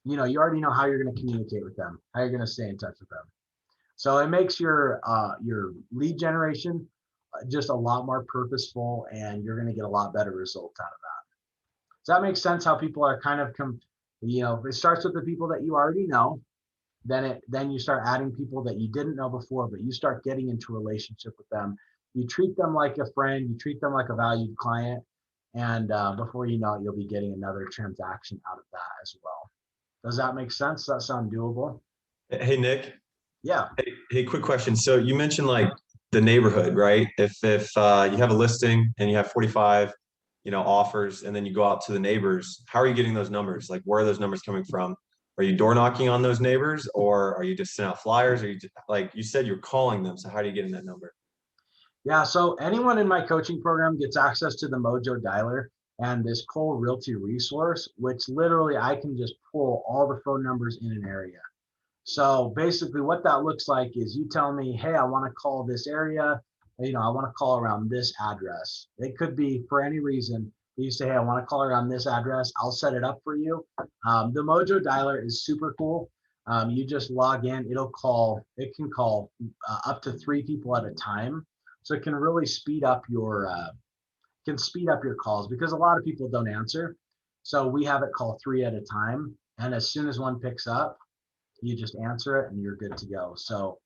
you already know how you're going to communicate with them, how you're going to stay in touch with them. So it makes your lead generation just a lot more purposeful, and you're going to get a lot better results out of that. Does that make sense? How people are kind of it starts with the people that you already know. Then you start adding people that you didn't know before, but you start getting into a relationship with them. You treat them like a friend, you treat them like a valued client, and before you know it, you'll be getting another transaction out of that as well. Does that make sense? Does that sound doable? Hey, Nick. Yeah. Hey, quick question. So you mentioned like the neighborhood, right? If you have a listing and you have 45, offers, and then you go out to the neighbors, how are you getting those numbers? Like, where are those numbers coming from? Are you door knocking on those neighbors, or are you just sending out flyers? Or you just, like you said, you're calling them. So how are you getting that number? Yeah, so anyone in my coaching program gets access to the Mojo Dialer and this Cole Realty resource, which literally I can just pull all the phone numbers in an area. So basically what that looks like is you tell me, hey, I want to call this area, I want to call around this address. It could be for any reason. You say, hey, I want to call around this address. I'll set it up for you. The Mojo Dialer is super cool. You just log in. It can call up to 3 people at a time. So it can really speed up your calls, because a lot of people don't answer. So we have it call 3 at a time. And as soon as one picks up, you just answer it and you're good to go. So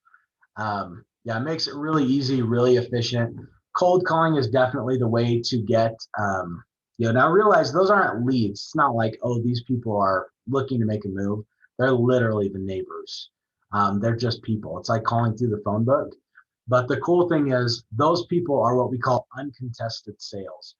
it makes it really easy, really efficient. Cold calling is definitely the way to get, now realize those aren't leads. It's not like, oh, these people are looking to make a move. They're literally the neighbors. They're just people. It's like calling through the phone book. But the cool thing is those people are what we call uncontested sales.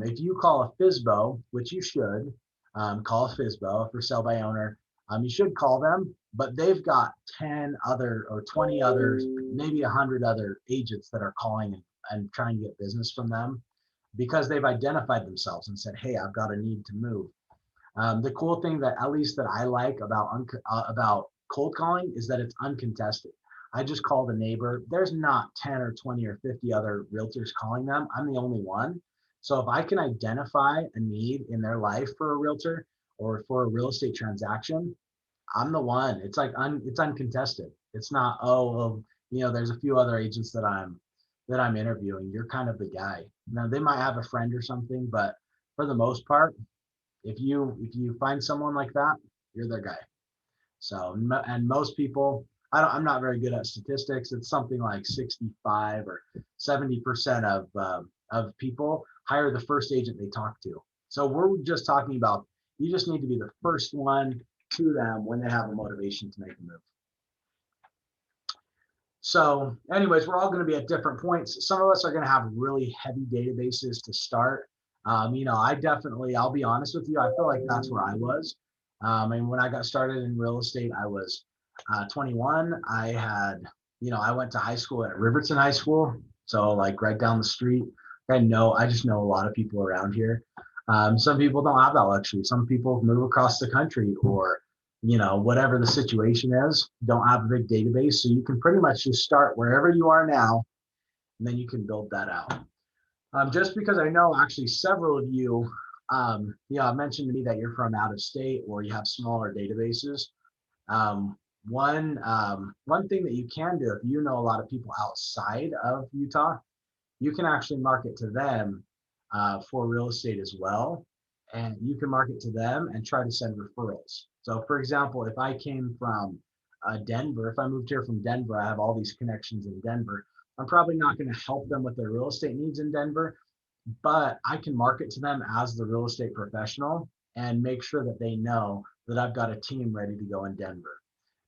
If you call a FSBO, which you should, call a FSBO for sell by owner, you should call them, but they've got 10 other or 20 others, maybe 100 other agents that are calling and trying to get business from them, because they've identified themselves and said, hey, I've got a need to move. The cool thing that at least that I like about cold calling is that it's uncontested. I just call the neighbor. There's not 10 or 20 or 50 other realtors calling them. I'm the only one. So if I can identify a need in their life for a realtor or for a real estate transaction, I'm the one. It's like it's uncontested. It's not, there's a few other agents that I'm interviewing. You're kind of the guy. Now they might have a friend or something, but for the most part, if you find someone like that, you're their guy. So, and most people, I'm not very good at statistics. It's something like 65 or 70% of people hire the first agent they talk to. So we're just talking about, you just need to be the first one to them when they have a motivation to make a move. So anyways, we're all going to be at different points. Some of us are going to have really heavy databases to start. I'll be honest with you, I feel like that's where I was. And when I got started in real estate, I was 21. I went to high school at Riverton High School. So like right down the street. I just know a lot of people around here. Some people don't have that luxury. Some people move across the country, or, whatever the situation is, don't have a big database. So you can pretty much just start wherever you are now, and then you can build that out. Just because I know actually several of you, mentioned to me that you're from out of state or you have smaller databases. One thing that you can do, if you know a lot of people outside of Utah, you can actually market to them for real estate as well. And you can market to them and try to send referrals. So for example, if I came from Denver, if I moved here from Denver, I have all these connections in Denver. I'm probably not going to help them with their real estate needs in Denver, but I can market to them as the real estate professional and make sure that they know that I've got a team ready to go in Denver.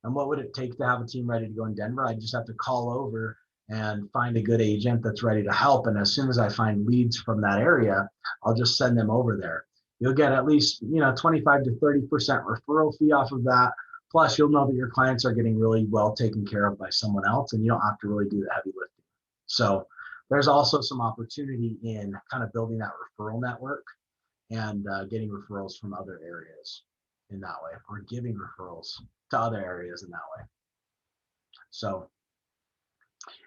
And what would it take to have a team ready to go in Denver? I just have to call over and find a good agent that's ready to help. And as soon as I find leads from that area, I'll just send them over there. You'll get at least, 25 to 30% referral fee off of that. Plus, you'll know that your clients are getting really well taken care of by someone else, and you don't have to really do the heavy lifting. So there's also some opportunity in kind of building that referral network and getting referrals from other areas in that way, or giving referrals to other areas in that way. So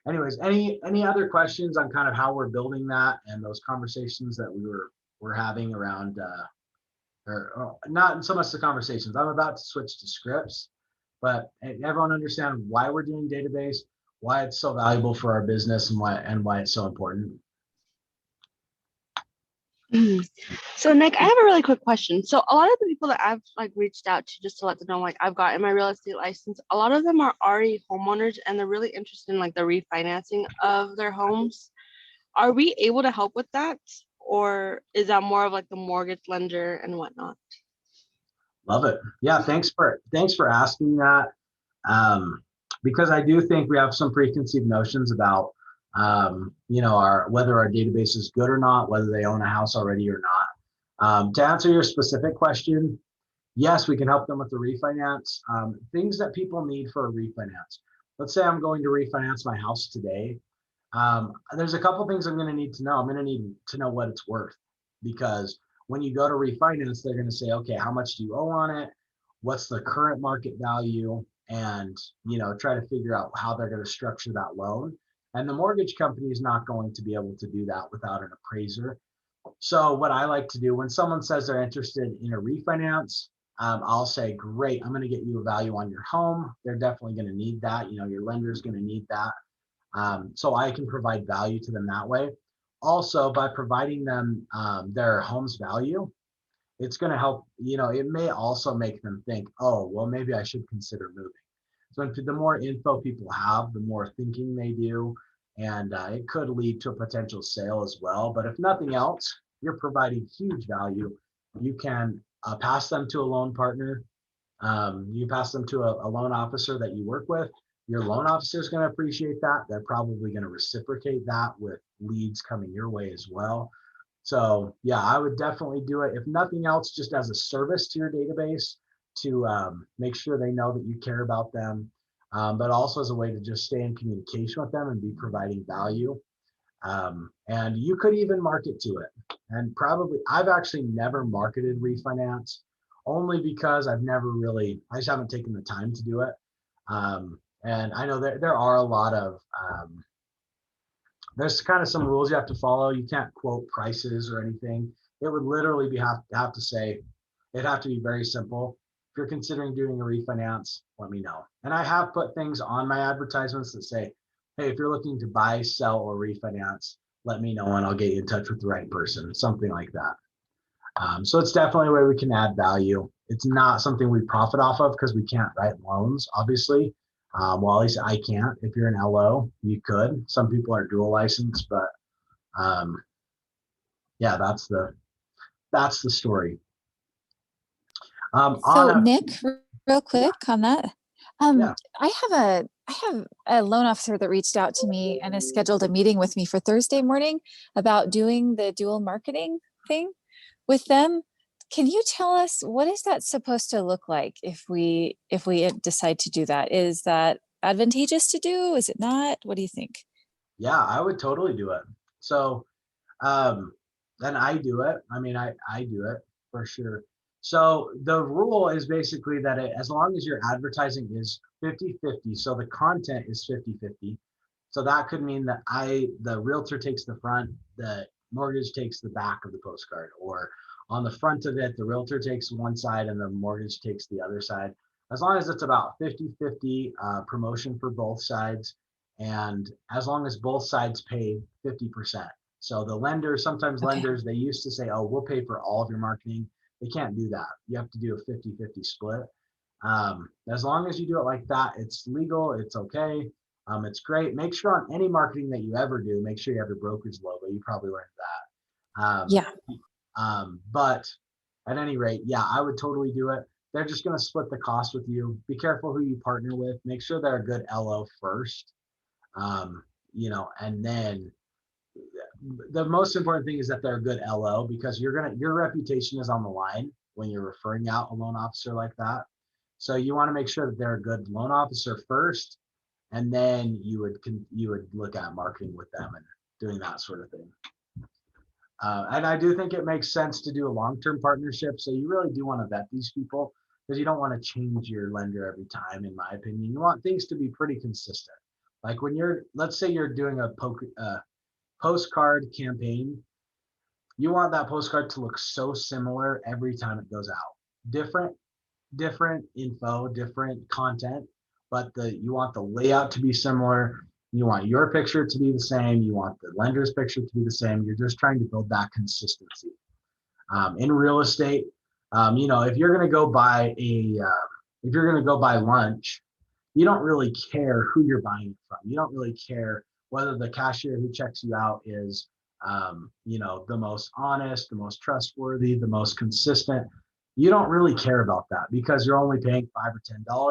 anyways, any other questions on kind of how we're building that and those conversations that we're having around, or not so much the conversations. I'm about to switch to scripts, but everyone understand why we're doing database, why it's so valuable for our business, and why it's so important. So Nick, I have a really quick question. So a lot of the people that I've reached out to just to let them know I've gotten my real estate license, a lot of them are already homeowners and they're really interested in the refinancing of their homes. Are we able to help with that? Or is that more of the mortgage lender and whatnot? Love it. Yeah, thanks for asking that. Because I do think we have some preconceived notions about whether our database is good or not, whether they own a house already or not. To answer your specific question, yes, we can help them with the refinance. Things that people need for a refinance. Let's say I'm going to refinance my house today. There's a couple things I'm going to need to know. I'm going to need to know what it's worth, because when you go to refinance, they're going to say, okay, how much do you owe on it? What's the current market value? And, try to figure out how they're going to structure that loan. And the mortgage company is not going to be able to do that without an appraiser. So what I like to do when someone says they're interested in a refinance, I'll say, great, I'm going to get you a value on your home. They're definitely going to need that. Your lender's going to need that. So I can provide value to them that way. Also, by providing them their home's value, it's going to help, it may also make them think, oh, well, maybe I should consider moving. So the more info people have, the more thinking they do, and it could lead to a potential sale as well. But if nothing else, you're providing huge value. You can pass them to a loan partner. You pass them to a loan officer that you work with. Your loan officer is going to appreciate that. They're probably going to reciprocate that with leads coming your way as well. So yeah, I would definitely do it. If nothing else, just as a service to your database to make sure they know that you care about them, but also as a way to just stay in communication with them and be providing value. And you could even market to it. And probably, I've actually never marketed refinance, only because I just haven't taken the time to do it. And I know there are a lot of, there's kind of some rules you have to follow. You can't quote prices or anything. It would literally have to say, it'd have to be very simple. If you're considering doing a refinance, let me know. And I have put things on my advertisements that say, hey, if you're looking to buy, sell, or refinance, let me know and I'll get you in touch with the right person, something like that. So it's definitely a way we can add value. It's not something we profit off of because we can't write loans, obviously. Well, at least I can't. If you're an LO, you could. Some people are dual licensed, but yeah, that's the story. Nick, real quick on that. Yeah. I have a loan officer that reached out to me and has scheduled a meeting with me for Thursday morning about doing the dual marketing thing with them. Can you tell us, what is that supposed to look like if we decide to do that? Is that advantageous to do? Is it not? What do you think? Yeah, I would totally do it. So then I do it. I mean, I do it for sure. So the rule is basically that as long as your advertising is 50-50, so the content is 50-50. So that could mean that the realtor takes the front, the mortgage takes the back of the postcard, or on the front of it, the realtor takes one side and the mortgage takes the other side. As long as it's about 50-50 promotion for both sides, and as long as both sides pay 50%. So the lenders, sometimes lenders, they used to say, oh, we'll pay for all of your marketing. They can't do that. You have to do a 50-50 split. As long as you do it like that, it's legal, it's okay. It's great. Make sure on any marketing that you ever do, make sure you have your broker's logo. You probably learned that. Yeah. But at any rate, yeah, I would totally do it. They're just going to split the cost with you. Be careful who you partner with. Make sure they're a good LO first. And then the most important thing is that they're a good LO, because your reputation is on the line when you're referring out a loan officer like that. So you want to make sure that they're a good loan officer first, and then you would look at marketing with them and doing that sort of thing. And I do think it makes sense to do a long-term partnership. So you really do want to vet these people, because you don't want to change your lender every time, in my opinion. You want things to be pretty consistent. Like let's say you're doing a postcard campaign, you want that postcard to look so similar every time it goes out. Different info, different content, but you want the layout to be similar. You want your picture to be the same. You want the lender's picture to be the same. You're just trying to build that consistency. In real estate, if you're going to go buy lunch, you don't really care who you're buying it from. You don't really care whether the cashier who checks you out is, the most honest, the most trustworthy, the most consistent. You don't really care about that, because you're only paying $5 or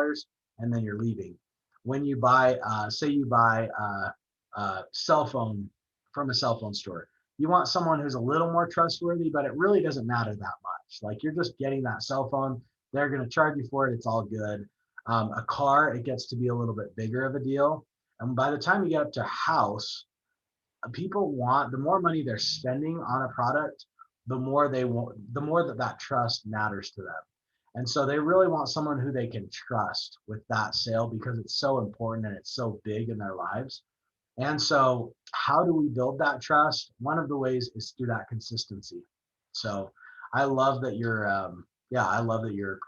$10 and then you're leaving. When you buy, say you buy a cell phone from a cell phone store, you want someone who's a little more trustworthy, but it really doesn't matter that much. Like, you're just getting that cell phone. They're going to charge you for it. It's all good. A car, it gets to be a little bit bigger of a deal. And by the time you get up to house, people want, the more money they're spending on a product, the more that trust matters to them. And so they really want someone who they can trust with that sale, because it's so important and it's so big in their lives. And so how do we build that trust? One of the ways is through that consistency. So I love that you're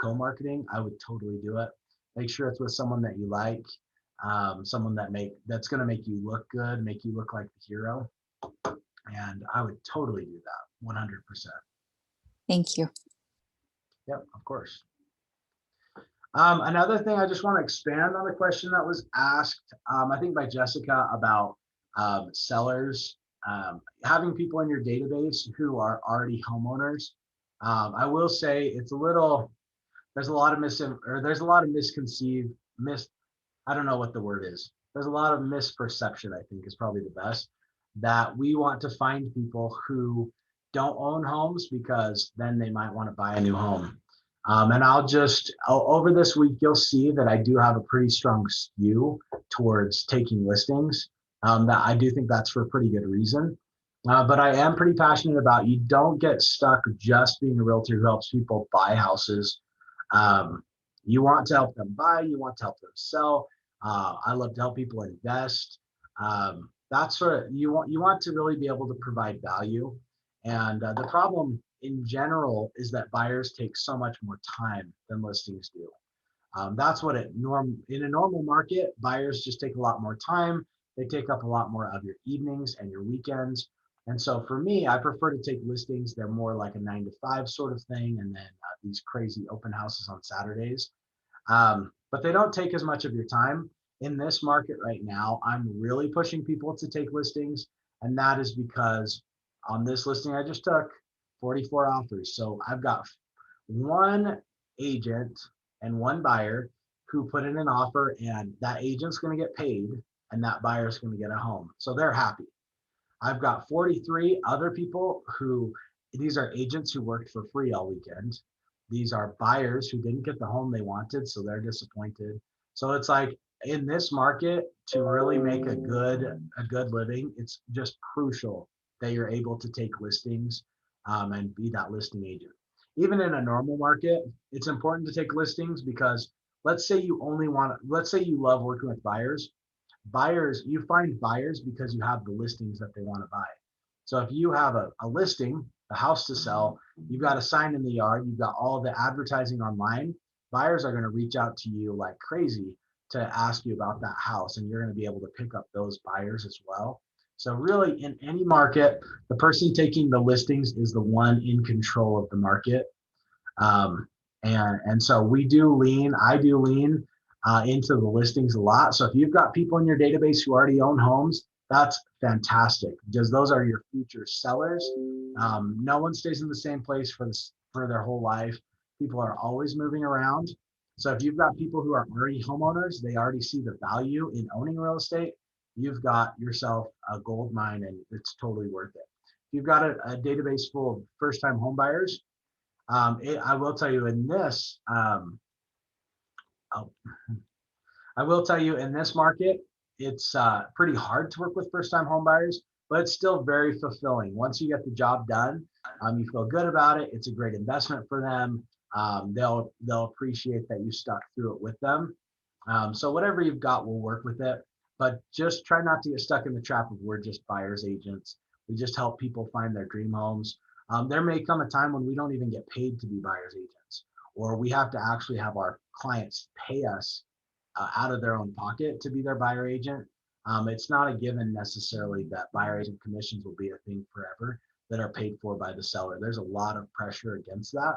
co-marketing. I would totally do it. Make sure it's with someone that you like, someone that's going to make you look good, make you look like the hero. And I would totally do that 100%. Thank you. Yep, of course. Another thing, I just want to expand on the question that was asked, I think by Jessica, about sellers, having people in your database who are already homeowners. I will say there's a lot of misconceived, I don't know what the word is. There's a lot of misperception, I think is probably the best, that we want to find people who don't own homes, because then they might want to buy a new home. And over this week, you'll see that I do have a pretty strong skew towards taking listings. That I do think that's for a pretty good reason. But I am pretty passionate about, you don't get stuck just being a realtor who helps people buy houses. You want to help them buy, you want to help them sell. I love to help people invest. That's sort of, you want to really be able to provide value. And the problem in general is that buyers take so much more time than listings do. That's what in a normal market, buyers just take a lot more time. They take up a lot more of your evenings and your weekends. And so for me, I prefer to take listings. They're more like a 9 to 5 sort of thing. And then these crazy open houses on Saturdays. But they don't take as much of your time. In this market right now, I'm really pushing people to take listings. And that is because on this listing I just took, 44 offers. So I've got one agent and one buyer who put in an offer, and that agent's going to get paid and that buyer's going to get a home. So they're happy. I've got 43 other people these are agents who worked for free all weekend. These are buyers who didn't get the home they wanted, so they're disappointed. So it's like, in this market, to really make a good living, it's just crucial that you're able to take listings and be that listing agent. Even in a normal market, it's important to take listings, because let's say you love working with buyers. You find buyers because you have the listings that they want to buy. So if you have a listing, a house to sell, you've got a sign in the yard, you've got all the advertising online, buyers are going to reach out to you like crazy to ask you about that house, and you're going to be able to pick up those buyers as well. So really, in any market, the person taking the listings is the one in control of the market. And so I do lean into the listings a lot. So if you've got people in your database who already own homes, that's fantastic because those are your future sellers. No one stays in the same place for their whole life. People are always moving around. So if you've got people who are already homeowners, they already see the value in owning real estate, you've got yourself a gold mine and it's totally worth it. If you've got a database full of first-time home buyers, I will tell you in this, I will tell you in this market, it's pretty hard to work with first-time home buyers, but it's still very fulfilling. Once you get the job done, you feel good about it. It's a great investment for them. They'll appreciate that you stuck through it with them. So whatever you've got, we'll work with it, but just try not to get stuck in the trap of we're just buyer's agents. We just help people find their dream homes. There may come a time when we don't even get paid to be buyer's agents, or we have to actually have our clients pay us out of their own pocket to be their buyer agent. It's not a given necessarily that buyer agent commissions will be a thing forever that are paid for by the seller. There's a lot of pressure against that.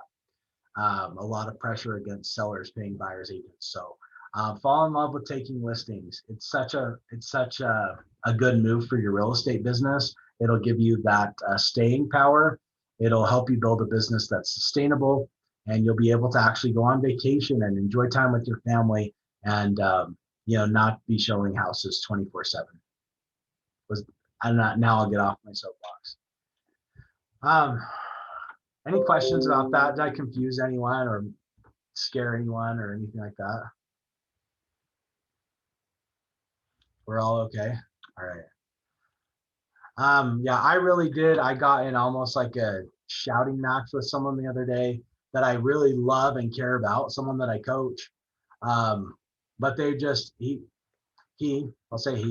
A lot of pressure against sellers paying buyer's agents. So fall in love with taking listings. It's such a good move for your real estate business. It'll give you that staying power. It'll help you build a business that's sustainable, and you'll be able to actually go on vacation and enjoy time with your family and not be showing houses 24/7. Now I'll get off my soapbox. Any questions about that? Did I confuse anyone or scare anyone or anything like that? We're all okay? All right. Yeah, I really did. I got in almost like a shouting match with someone the other day that I really love and care about, someone that I coach. But they just, I'll say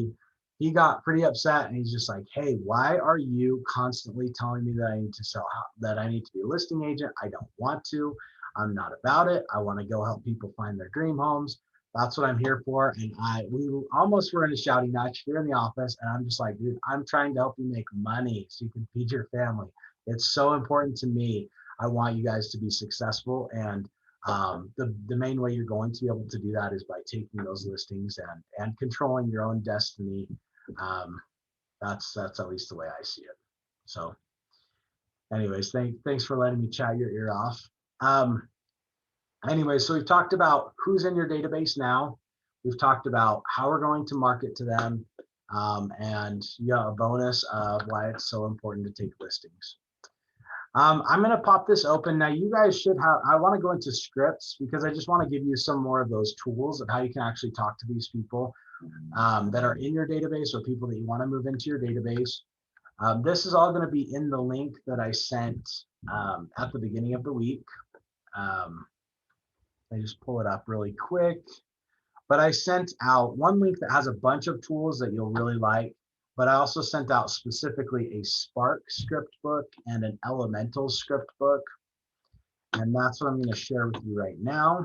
he got pretty upset and he's just like, hey, why are you constantly telling me that I need to sell, that I need to be a listing agent? I don't want to. I'm not about it. I want to go help people find their dream homes. That's what I'm here for. And we almost were in a shouting match here in the office. And I'm just like, dude, I'm trying to help you make money so you can feed your family. It's so important to me. I want you guys to be successful. And the main way you're going to be able to do that is by taking those listings and controlling your own destiny. That's at least the way I see it. So anyways, thanks for letting me chat your ear off. Anyway, so we've talked about who's in your database now. We've talked about how we're going to market to them, and a bonus of why it's so important to take listings. I'm going to pop this open. Now you guys should have, I want to go into scripts because I just want to give you some more of those tools of how you can actually talk to these people that are in your database or people that you want to move into your database. This is all going to be in the link that I sent at the beginning of the week. I just pull it up really quick, but I sent out one link that has a bunch of tools that you'll really like, but I also sent out specifically a Spark script book and an Elemental script book. And that's what I'm going to share with you right now.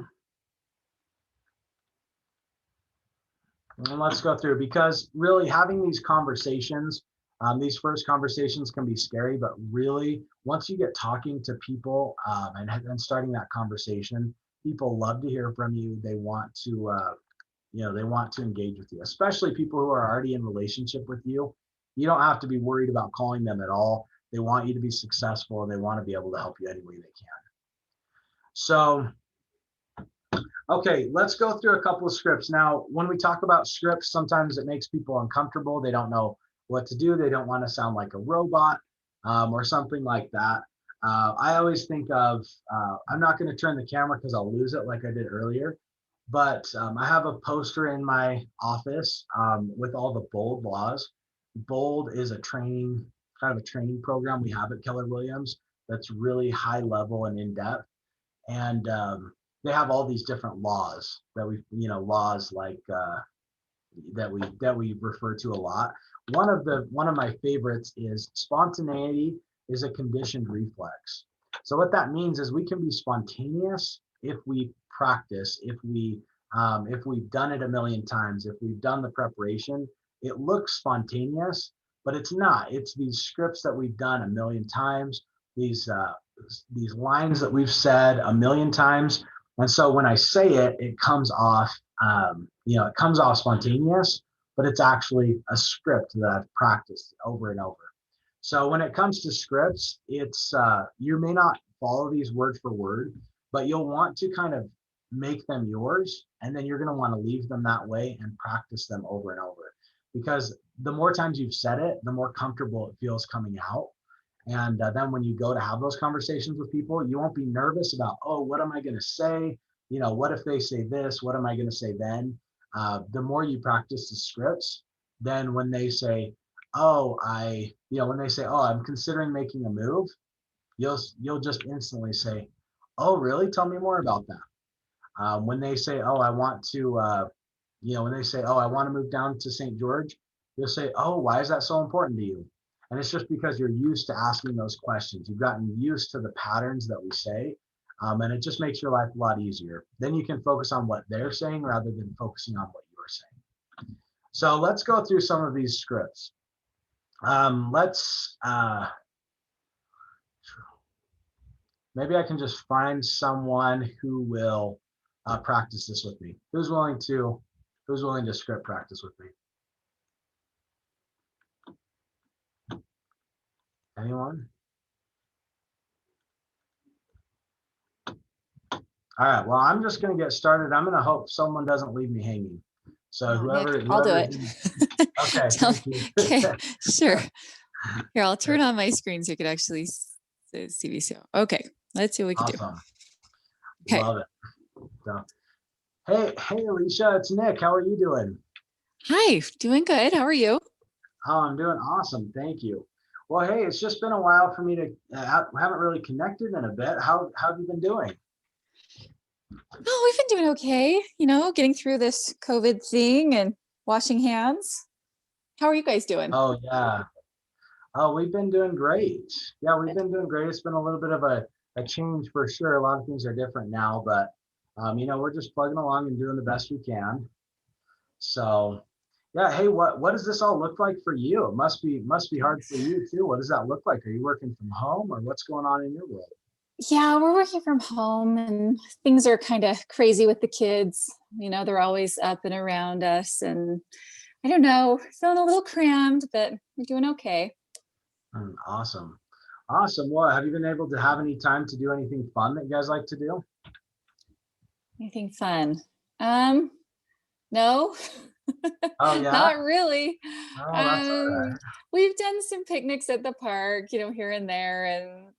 And let's go through, because really having these conversations, these first conversations can be scary, but really once you get talking to people and starting that conversation, people love to hear from you. They want to, they want to engage with you, especially people who are already in relationship with you. You don't have to be worried about calling them at all. They want you to be successful and they want to be able to help you any way they can. So, okay, let's go through a couple of scripts. Now, when we talk about scripts, sometimes it makes people uncomfortable. They don't know what to do. They don't want to sound like a robot or something like that. I always think of, I'm not going to turn the camera because I'll lose it like I did earlier, but I have a poster in my office with all the BOLD laws. BOLD is a training, kind of a training program we have at Keller Williams that's really high level and in depth. And they have all these different laws that laws like that we refer to a lot. One of my favorites is spontaneity is a conditioned reflex. So what that means is we can be spontaneous if we practice, if we've done it a million times, if we've done the preparation. It looks spontaneous, but it's not. It's these scripts that we've done a million times, these lines that we've said a million times. And so when I say it, it comes off, it comes off spontaneous, but it's actually a script that I've practiced over and over. So when it comes to scripts, it's you may not follow these word for word, but you'll want to kind of make them yours, and then you're going to want to leave them that way and practice them over and over, because the more times you've said it, the more comfortable it feels coming out. And then when you go to have those conversations with people, you won't be nervous about, oh, what am I going to say? You know, what if they say this? What am I going to say then? The more you practice the scripts, then when they say, oh, when they say, oh, I'm considering making a move, you'll just instantly say, oh, really? Tell me more about that. When they say, oh, I want to, when they say, oh, I want to move down to St. George, you'll say, oh, why is that so important to you? And it's just because you're used to asking those questions. You've gotten used to the patterns that we say, and it just makes your life a lot easier. Then you can focus on what they're saying rather than focusing on what you're saying. So let's go through some of these scripts. Maybe I can just find someone who will practice this with me. Who's willing to script practice with me? Anyone? All right, well, I'm just going to get started. I'm going to hope someone doesn't leave me hanging. So whoever I'll do it. Okay, thank you. Okay, sure. Here, I'll turn on my screen so you can actually see me. So, okay, let's see what we can do. Okay. Love it. So, hey, Alicia, it's Nick. How are you doing? Hi, doing good. How are you? Oh, I'm doing awesome. Thank you. Well, hey, it's just been a while for me to haven't really connected in a bit. How have you been doing? Oh, we've been doing okay. You know, getting through this COVID thing and washing hands. How are you guys doing? Oh, yeah. Oh, we've been doing great. Yeah, we've been doing great. It's been a little bit of a change for sure. A lot of things are different now, but we're just plugging along and doing the best we can. So yeah, hey, what does this all look like for you? It must be hard for you too. What does that look like? Are you working from home, or what's going on in your world? Yeah, we're working from home and things are kind of crazy with the kids. You know, they're always up and around us, and I don't know, feeling a little crammed, but we're doing okay. Awesome. Well, have you been able to have any time to do anything fun that you guys like to do? Anything fun? No. Oh, yeah? Not really. Oh, that's all right. We've done some picnics at the park, here and there, and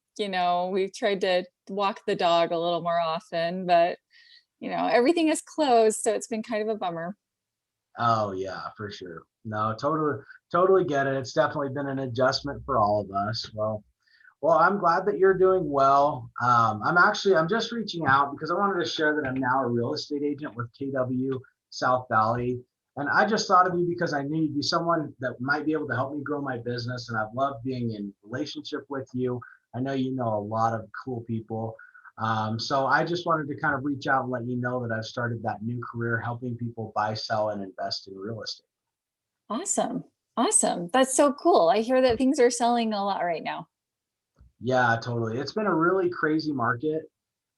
we've tried to walk the dog a little more often, but everything is closed, so it's been kind of a bummer. Oh yeah, for sure. No, totally get it. It's definitely been an adjustment for all of us. Well, I'm glad that you're doing well. I'm just reaching out because I wanted to share that I'm now a real estate agent with KW South Valley. And I just thought of you because I knew you'd be someone that might be able to help me grow my business. And I've loved being in relationship with you. I know you know a lot of cool people. So I just wanted to kind of reach out and let you know that I've started that new career helping people buy, sell, and invest in real estate. Awesome. That's so cool. I hear that things are selling a lot right now. Yeah, totally. It's been a really crazy market.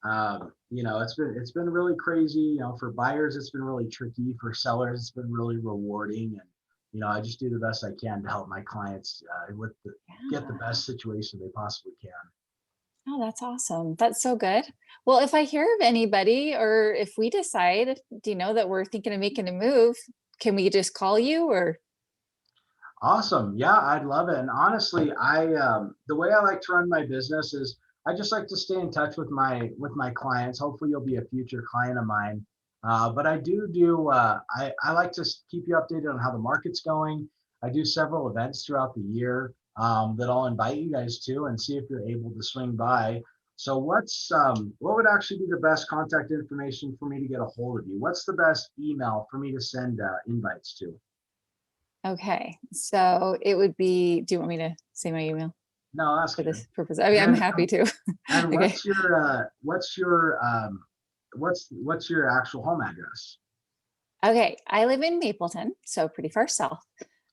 It's been really crazy. For buyers, it's been really tricky. For sellers, it's been really rewarding. And I just do the best I can to help my clients get the best situation they possibly can. Oh, that's awesome. That's so good. Well, if I hear of anybody, or if we decide, that we're thinking of making a move, can we just call you or? Awesome. Yeah, I'd love it. And honestly, the way I like to run my business is I just like to stay in touch with my clients. Hopefully you'll be a future client of mine. But I I like to keep you updated on how the market's going. I do several events throughout the year that I'll invite you guys to, and see if you're able to swing by. So what would actually be the best contact information for me to get a hold of you? What's the best email for me to send invites to? Okay, so it would be, do you want me to say my email? No, that's for this purpose. I mean, I'm happy to. And Okay. what's your actual home address? Okay, I live in Mapleton, so pretty far south.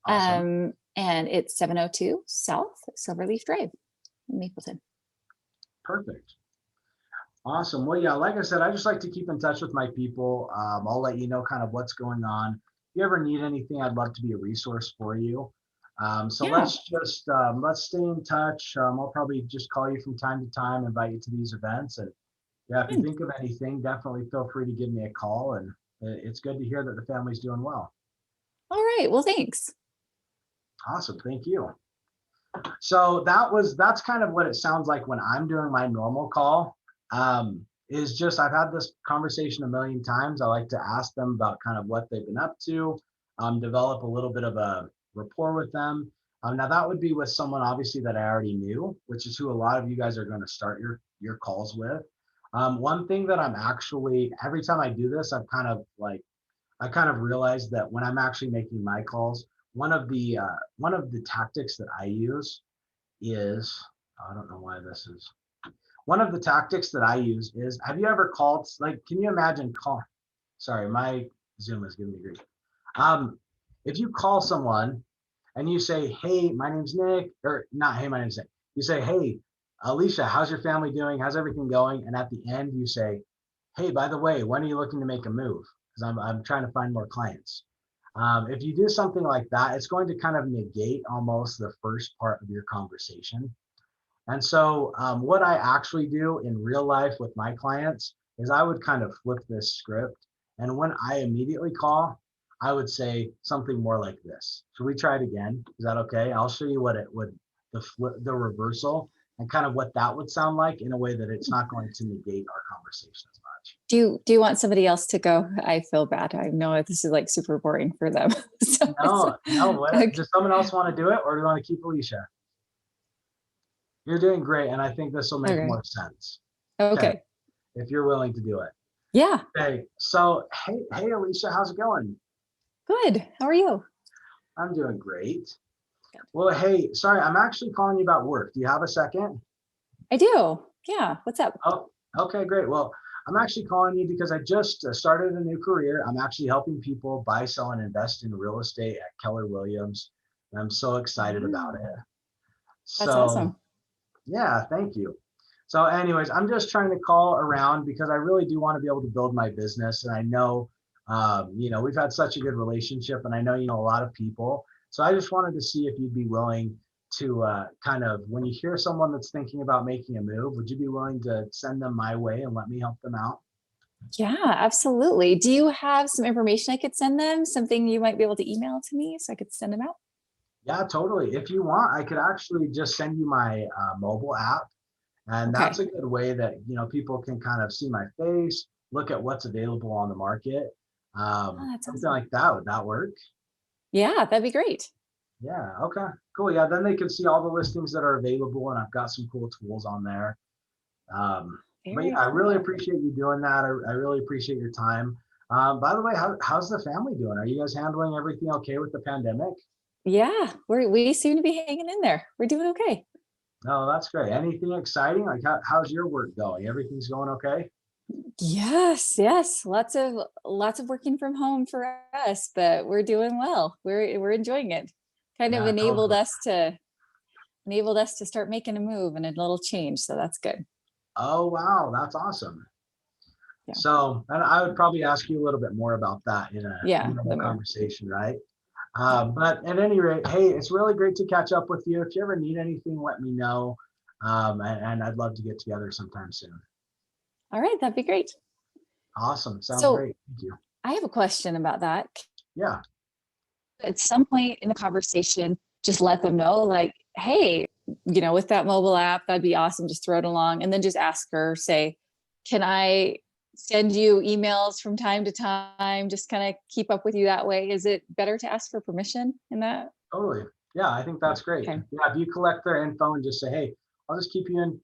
Awesome. And it's 702 South Silverleaf Drive in Mapleton. Perfect. Awesome. Well, yeah, like I said, I just like to keep in touch with my people. I'll let you know kind of what's going on. you ever need anything, I'd love to be a resource for you. So Yeah. let's stay in touch. I'll probably just call you from time to time, invite you to these events. And yeah, if you think of anything, definitely feel free to give me a call. And it's good to hear that the family's doing well. All right. Well, thanks. Awesome. Thank you. So that's kind of what it sounds like when I'm doing my normal call. Is just, I've had this conversation a million times. I like to ask them about kind of what they've been up to, develop a little bit of a rapport with them. Now that would be with someone obviously that I already knew, which is who a lot of you guys are going to start your calls with. One thing that I'm actually, every time I do this, I kind of realized that when I'm actually making my calls, one of the tactics that I use is, I don't know why this is, one of the tactics that I use is, have you ever called, like, can you imagine sorry, my Zoom is giving me grief. If you call someone and you say, hey, my name's Nick, or not, hey, my name's Nick. You say, hey, Alicia, how's your family doing? How's everything going? And at the end you say, hey, by the way, when are you looking to make a move? Because I'm trying to find more clients. If you do something like that, it's going to kind of negate almost the first part of your conversation. And so what I actually do in real life with my clients is I would kind of flip this script. And when I immediately call, I would say something more like this. Should we try it again? Is that okay? I'll show you what it would, the reversal and kind of what that would sound like in a way that it's not going to negate our conversation as much. Do you want somebody else to go? I feel bad. I know this is like super boring for them. No. Okay. Does someone else want to do it, or do you want to keep Alicia? You're doing great, and I think this will make more sense. Okay. If you're willing to do it. Yeah. Okay. So, hey, Alicia, how's it going? Good. How are you? I'm doing great. Well, hey, sorry, I'm actually calling you about work. Do you have a second? I do. Yeah. What's up? Oh, okay, great. Well, I'm actually calling you because I just started a new career. I'm actually helping people buy, sell, and invest in real estate at Keller Williams. And I'm so excited about it. That's awesome. Yeah, thank you. So anyways, I'm just trying to call around because I really do want to be able to build my business. And I know, we've had such a good relationship, and I know you know a lot of people. So I just wanted to see if you'd be willing to kind of, when you hear someone that's thinking about making a move, would you be willing to send them my way and let me help them out? Yeah, absolutely. Do you have some information I could send them? Something you might be able to email to me so I could send them out? Yeah, totally. If you want, I could actually just send you my mobile app. And that's a good way that, people can kind of see my face, look at what's available on the market. Something like that. Would that work? Yeah, that'd be great. Yeah. Okay, cool. Yeah. Then they can see all the listings that are available, and I've got some cool tools on there. But yeah, I really appreciate you doing that. I really appreciate your time. By the way, how's the family doing? Are you guys handling everything okay with the pandemic? Yeah, we seem to be hanging in there. We're doing okay. Oh, that's great. Anything exciting? Like how's your work going? Everything's going okay? Yes. Lots of working from home for us, but we're doing well. We're enjoying it. Kind of enabled us to start making a move and a little change. So that's good. Oh, wow. That's awesome. Yeah. So, and I would probably ask you a little bit more about that in a conversation, right? But at any rate, hey, it's really great to catch up with you. If you ever need anything, let me know. And I'd love to get together sometime soon. All right, that'd be great. Awesome. Sounds great. Thank you. I have a question about that. Yeah. At some point in the conversation, just let them know, like, hey, with that mobile app, that'd be awesome. Just throw it along. And then just ask her, say, can I send you emails from time to time? Just kind of keep up with you that way. Is it better to ask for permission in that? Totally. Yeah, I think that's great. Okay. Yeah, if you collect their info and just say, hey, I'll just keep you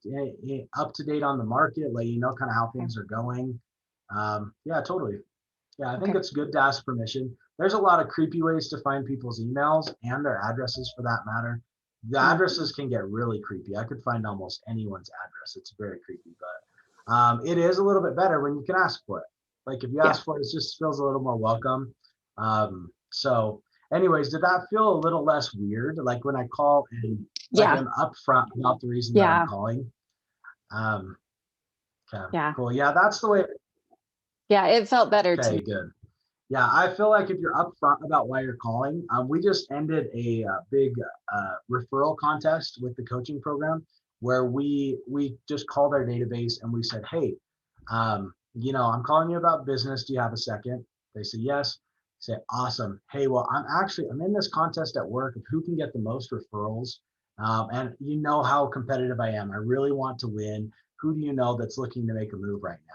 up to date on the market, let you know kind of how things are going. Yeah, totally. Yeah, I think it's good to ask permission. There's a lot of creepy ways to find people's emails and their addresses for that matter. The addresses can get really creepy. I could find almost anyone's address. It's very creepy, but it is a little bit better when you can ask for it. Like if you ask for it, it just feels a little more welcome. So anyways, did that feel a little less weird? Like when I call and I'm upfront about the reason that I'm calling. Okay, cool. Yeah, that's the way. Yeah, it felt better Okay, too. good. Yeah, I feel like if you're upfront about why you're calling, we just ended a big referral contest with the coaching program where we just called our database and we said, hey, I'm calling you about business. Do you have a second? They said yes. Say awesome. Hey, well, I'm in this contest at work of who can get the most referrals. And you know how competitive I am. I really want to win. Who do you know that's looking to make a move right now?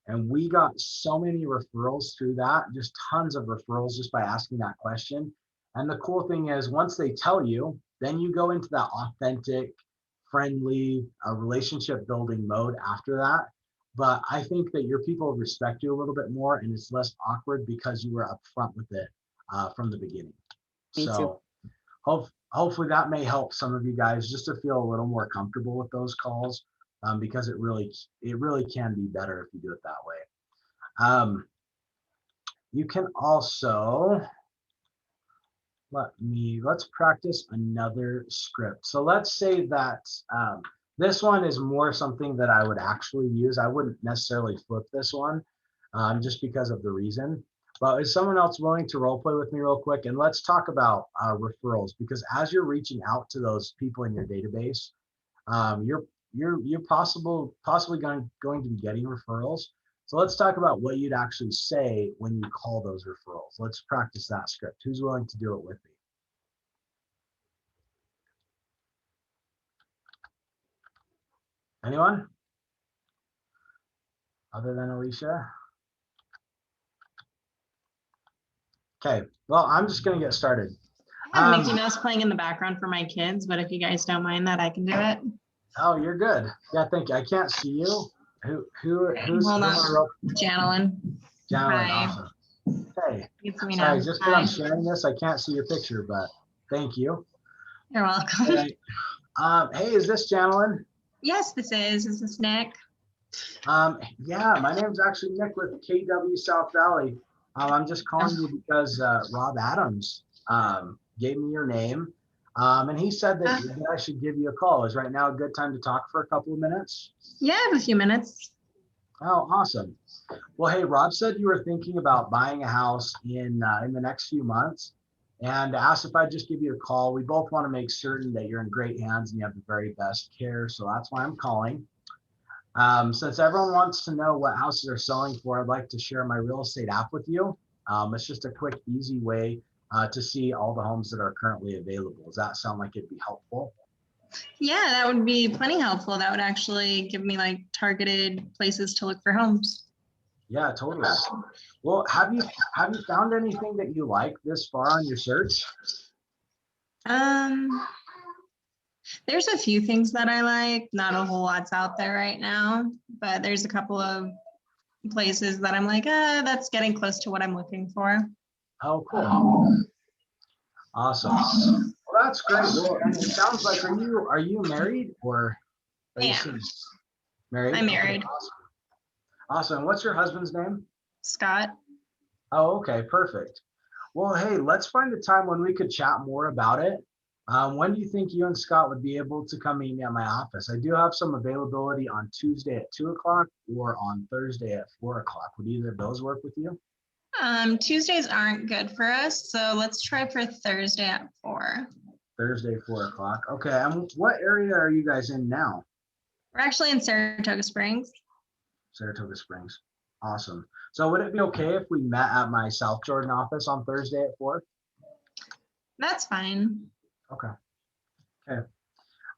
And we got so many referrals through that, just tons of referrals just by asking that question. And the cool thing is once they tell you, then you go into that authentic, friendly relationship building mode after that. But I think that your people respect you a little bit more and it's less awkward because you were upfront with it from the beginning. Me So hopefully that may help some of you guys just to feel a little more comfortable with those calls. Because it really can be better if you do it that way. You can also let's practice another script. So let's say that this one is more something that I would actually use. I wouldn't necessarily flip this one just because of the reason. But is someone else willing to role play with me real quick? And let's talk about referrals, because as you're reaching out to those people in your database, you're possibly going to be getting referrals. So let's talk about what you'd actually say when you call those referrals. Let's practice that script. Who's willing to do it with me? Anyone? Other than Alicia? Okay, well, I'm just going to get started. I have Mickey Mouse playing in the background for my kids, but if you guys don't mind that, I can do it. Oh, you're good. Yeah, thank you. I can't see you. Who's Hold on. Janelyn. Janelyn, awesome. Hey, sorry, just because I'm sharing this, I can't see your picture, but thank you. You're welcome. Right. Hey, is this Janelyn? Yes, this is. Is this Nick? Yeah, my name's actually Nick with KW South Valley. I'm just calling you because Rob Adams gave me your name. And he said that I should give you a call. Is right now a good time to talk for a couple of minutes? Yeah, I have a few minutes. Oh, awesome. Well, hey, Rob said you were thinking about buying a house in the next few months and asked if I'd just give you a call. We both want to make certain that you're in great hands and you have the very best care. So that's why I'm calling. Since everyone wants to know what houses are selling for, I'd like to share my real estate app with you. It's just a quick, easy way to see all the homes that are currently available. Does that sound like it'd be helpful? Yeah, that would be plenty helpful. That would actually give me like targeted places to look for homes. Yeah, totally. Well, have you found anything that you like this far on your search? There's a few things that I like. Not a whole lot's out there right now, but there's a couple of places that I'm like, that's getting close to what I'm looking for. Oh, cool. Awesome. Well, that's great. Well, and it sounds like, are you married or are you single? Married? I'm married. Awesome. What's your husband's name? Scott. Oh, okay. Perfect. Well, hey, let's find a time when we could chat more about it. When do you think you and Scott would be able to come meet me at my office? I do have some availability on Tuesday at 2 o'clock or on Thursday at 4 o'clock. Would either of those work with you? Tuesdays aren't good for us, so let's try for Thursday at 4. Thursday, 4 o'clock. Okay. And what area are you guys in now? We're actually in Saratoga Springs. Saratoga Springs. Awesome. So would it be okay if we met at my South Jordan office on Thursday at 4? That's fine. Okay.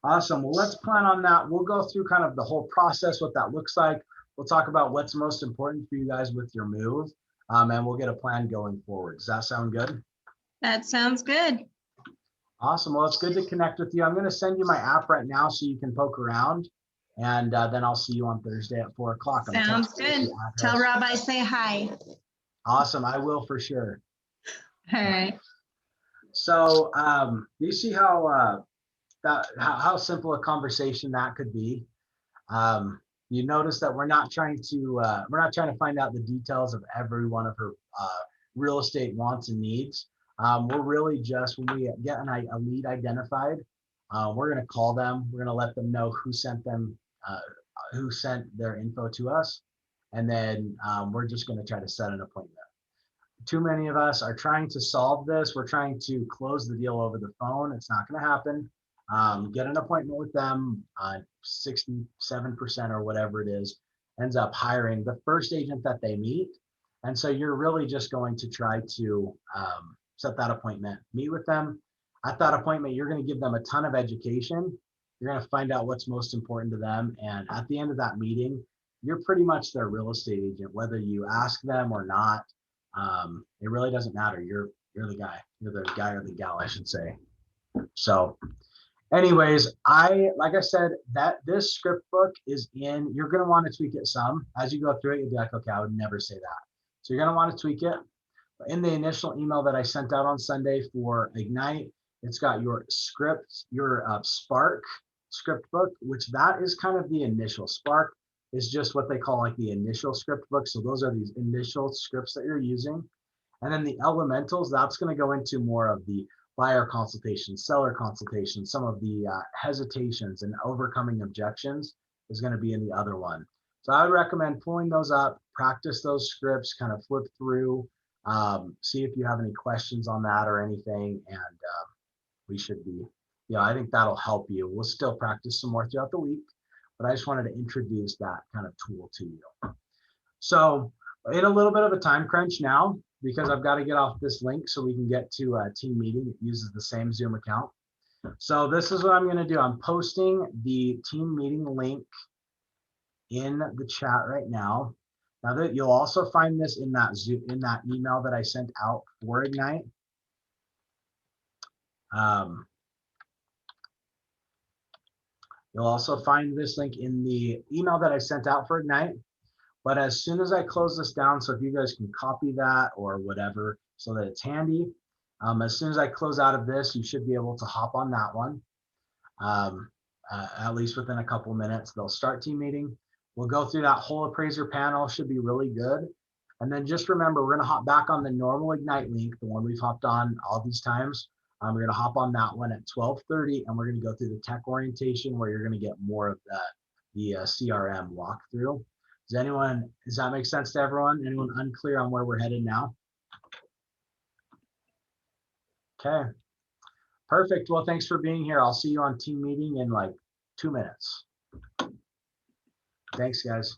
Awesome. Well, let's plan on that. We'll go through kind of the whole process, what that looks like. We'll talk about what's most important for you guys with your move, and we'll get a plan going forward. Does that sound good? That sounds good. Awesome. Well, it's good to connect with you. I'm going to send you my app right now so you can poke around, and then I'll see you on Thursday at 4 o'clock. Sounds good. Tell Rob I say hi. Awesome. I will for sure. All right. So you see how simple a conversation that could be. You notice that we're not trying to find out the details of every one of her real estate wants and needs. We're really just, when we get a lead identified, we're going to call them. We're going to let them know who sent their info to us, and then we're just going to try to set an appointment. too many of us are trying to solve this. We're trying to close the deal over the phone. It's not going to happen. Get an appointment with them. 67% or whatever it is ends up hiring the first agent that they meet. And so you're really just going to try to set that appointment, meet with them. At that appointment, you're going to give them a ton of education. You're going to find out what's most important to them. And at the end of that meeting, you're pretty much their real estate agent, whether you ask them or not. It really doesn't matter. You're the guy. You're the guy or the gal, I should say. So anyways, like I said, that this script book is in, you're going to want to tweak it some. As you go through it, you'll be like, okay, I would never say that. So you're going to want to tweak it. In the initial email that I sent out on Sunday for Ignite, it's got your script, your Spark script book, which that is kind of the initial. Spark is just what they call like the initial script book. So those are these initial scripts that you're using. And then the elementals, that's going to go into more of the buyer consultation, seller consultation, some of the hesitations and overcoming objections is going to be in the other one. So I would recommend pulling those up, practice those scripts, kind of flip through, see if you have any questions on that or anything. And we should be, I think that'll help you. We'll still practice some more throughout the week, but I just wanted to introduce that kind of tool to you. So in a little bit of a time crunch now, because I've got to get off this link so we can get to a team meeting. It uses the same Zoom account. So this is what I'm going to do. I'm posting the team meeting link in the chat right now. Now that you'll also find this in that Zoom, in that email that I sent out for Ignite. You'll also find this link in the email that I sent out for Ignite. But as soon as I close this down, so if you guys can copy that or whatever, so that it's handy, as soon as I close out of this, you should be able to hop on that one. At least within a couple minutes, they'll start team meeting. We'll go through that whole appraiser panel, should be really good. And then just remember, we're gonna hop back on the normal Ignite link, the one we've hopped on all these times. We're gonna hop on that one at 12:30, and we're gonna go through the tech orientation where you're gonna get more of the CRM walkthrough. Does that make sense to everyone? Anyone unclear on where we're headed now? Okay, perfect. Well, thanks for being here. I'll see you on team meeting in like 2 minutes. Thanks, guys.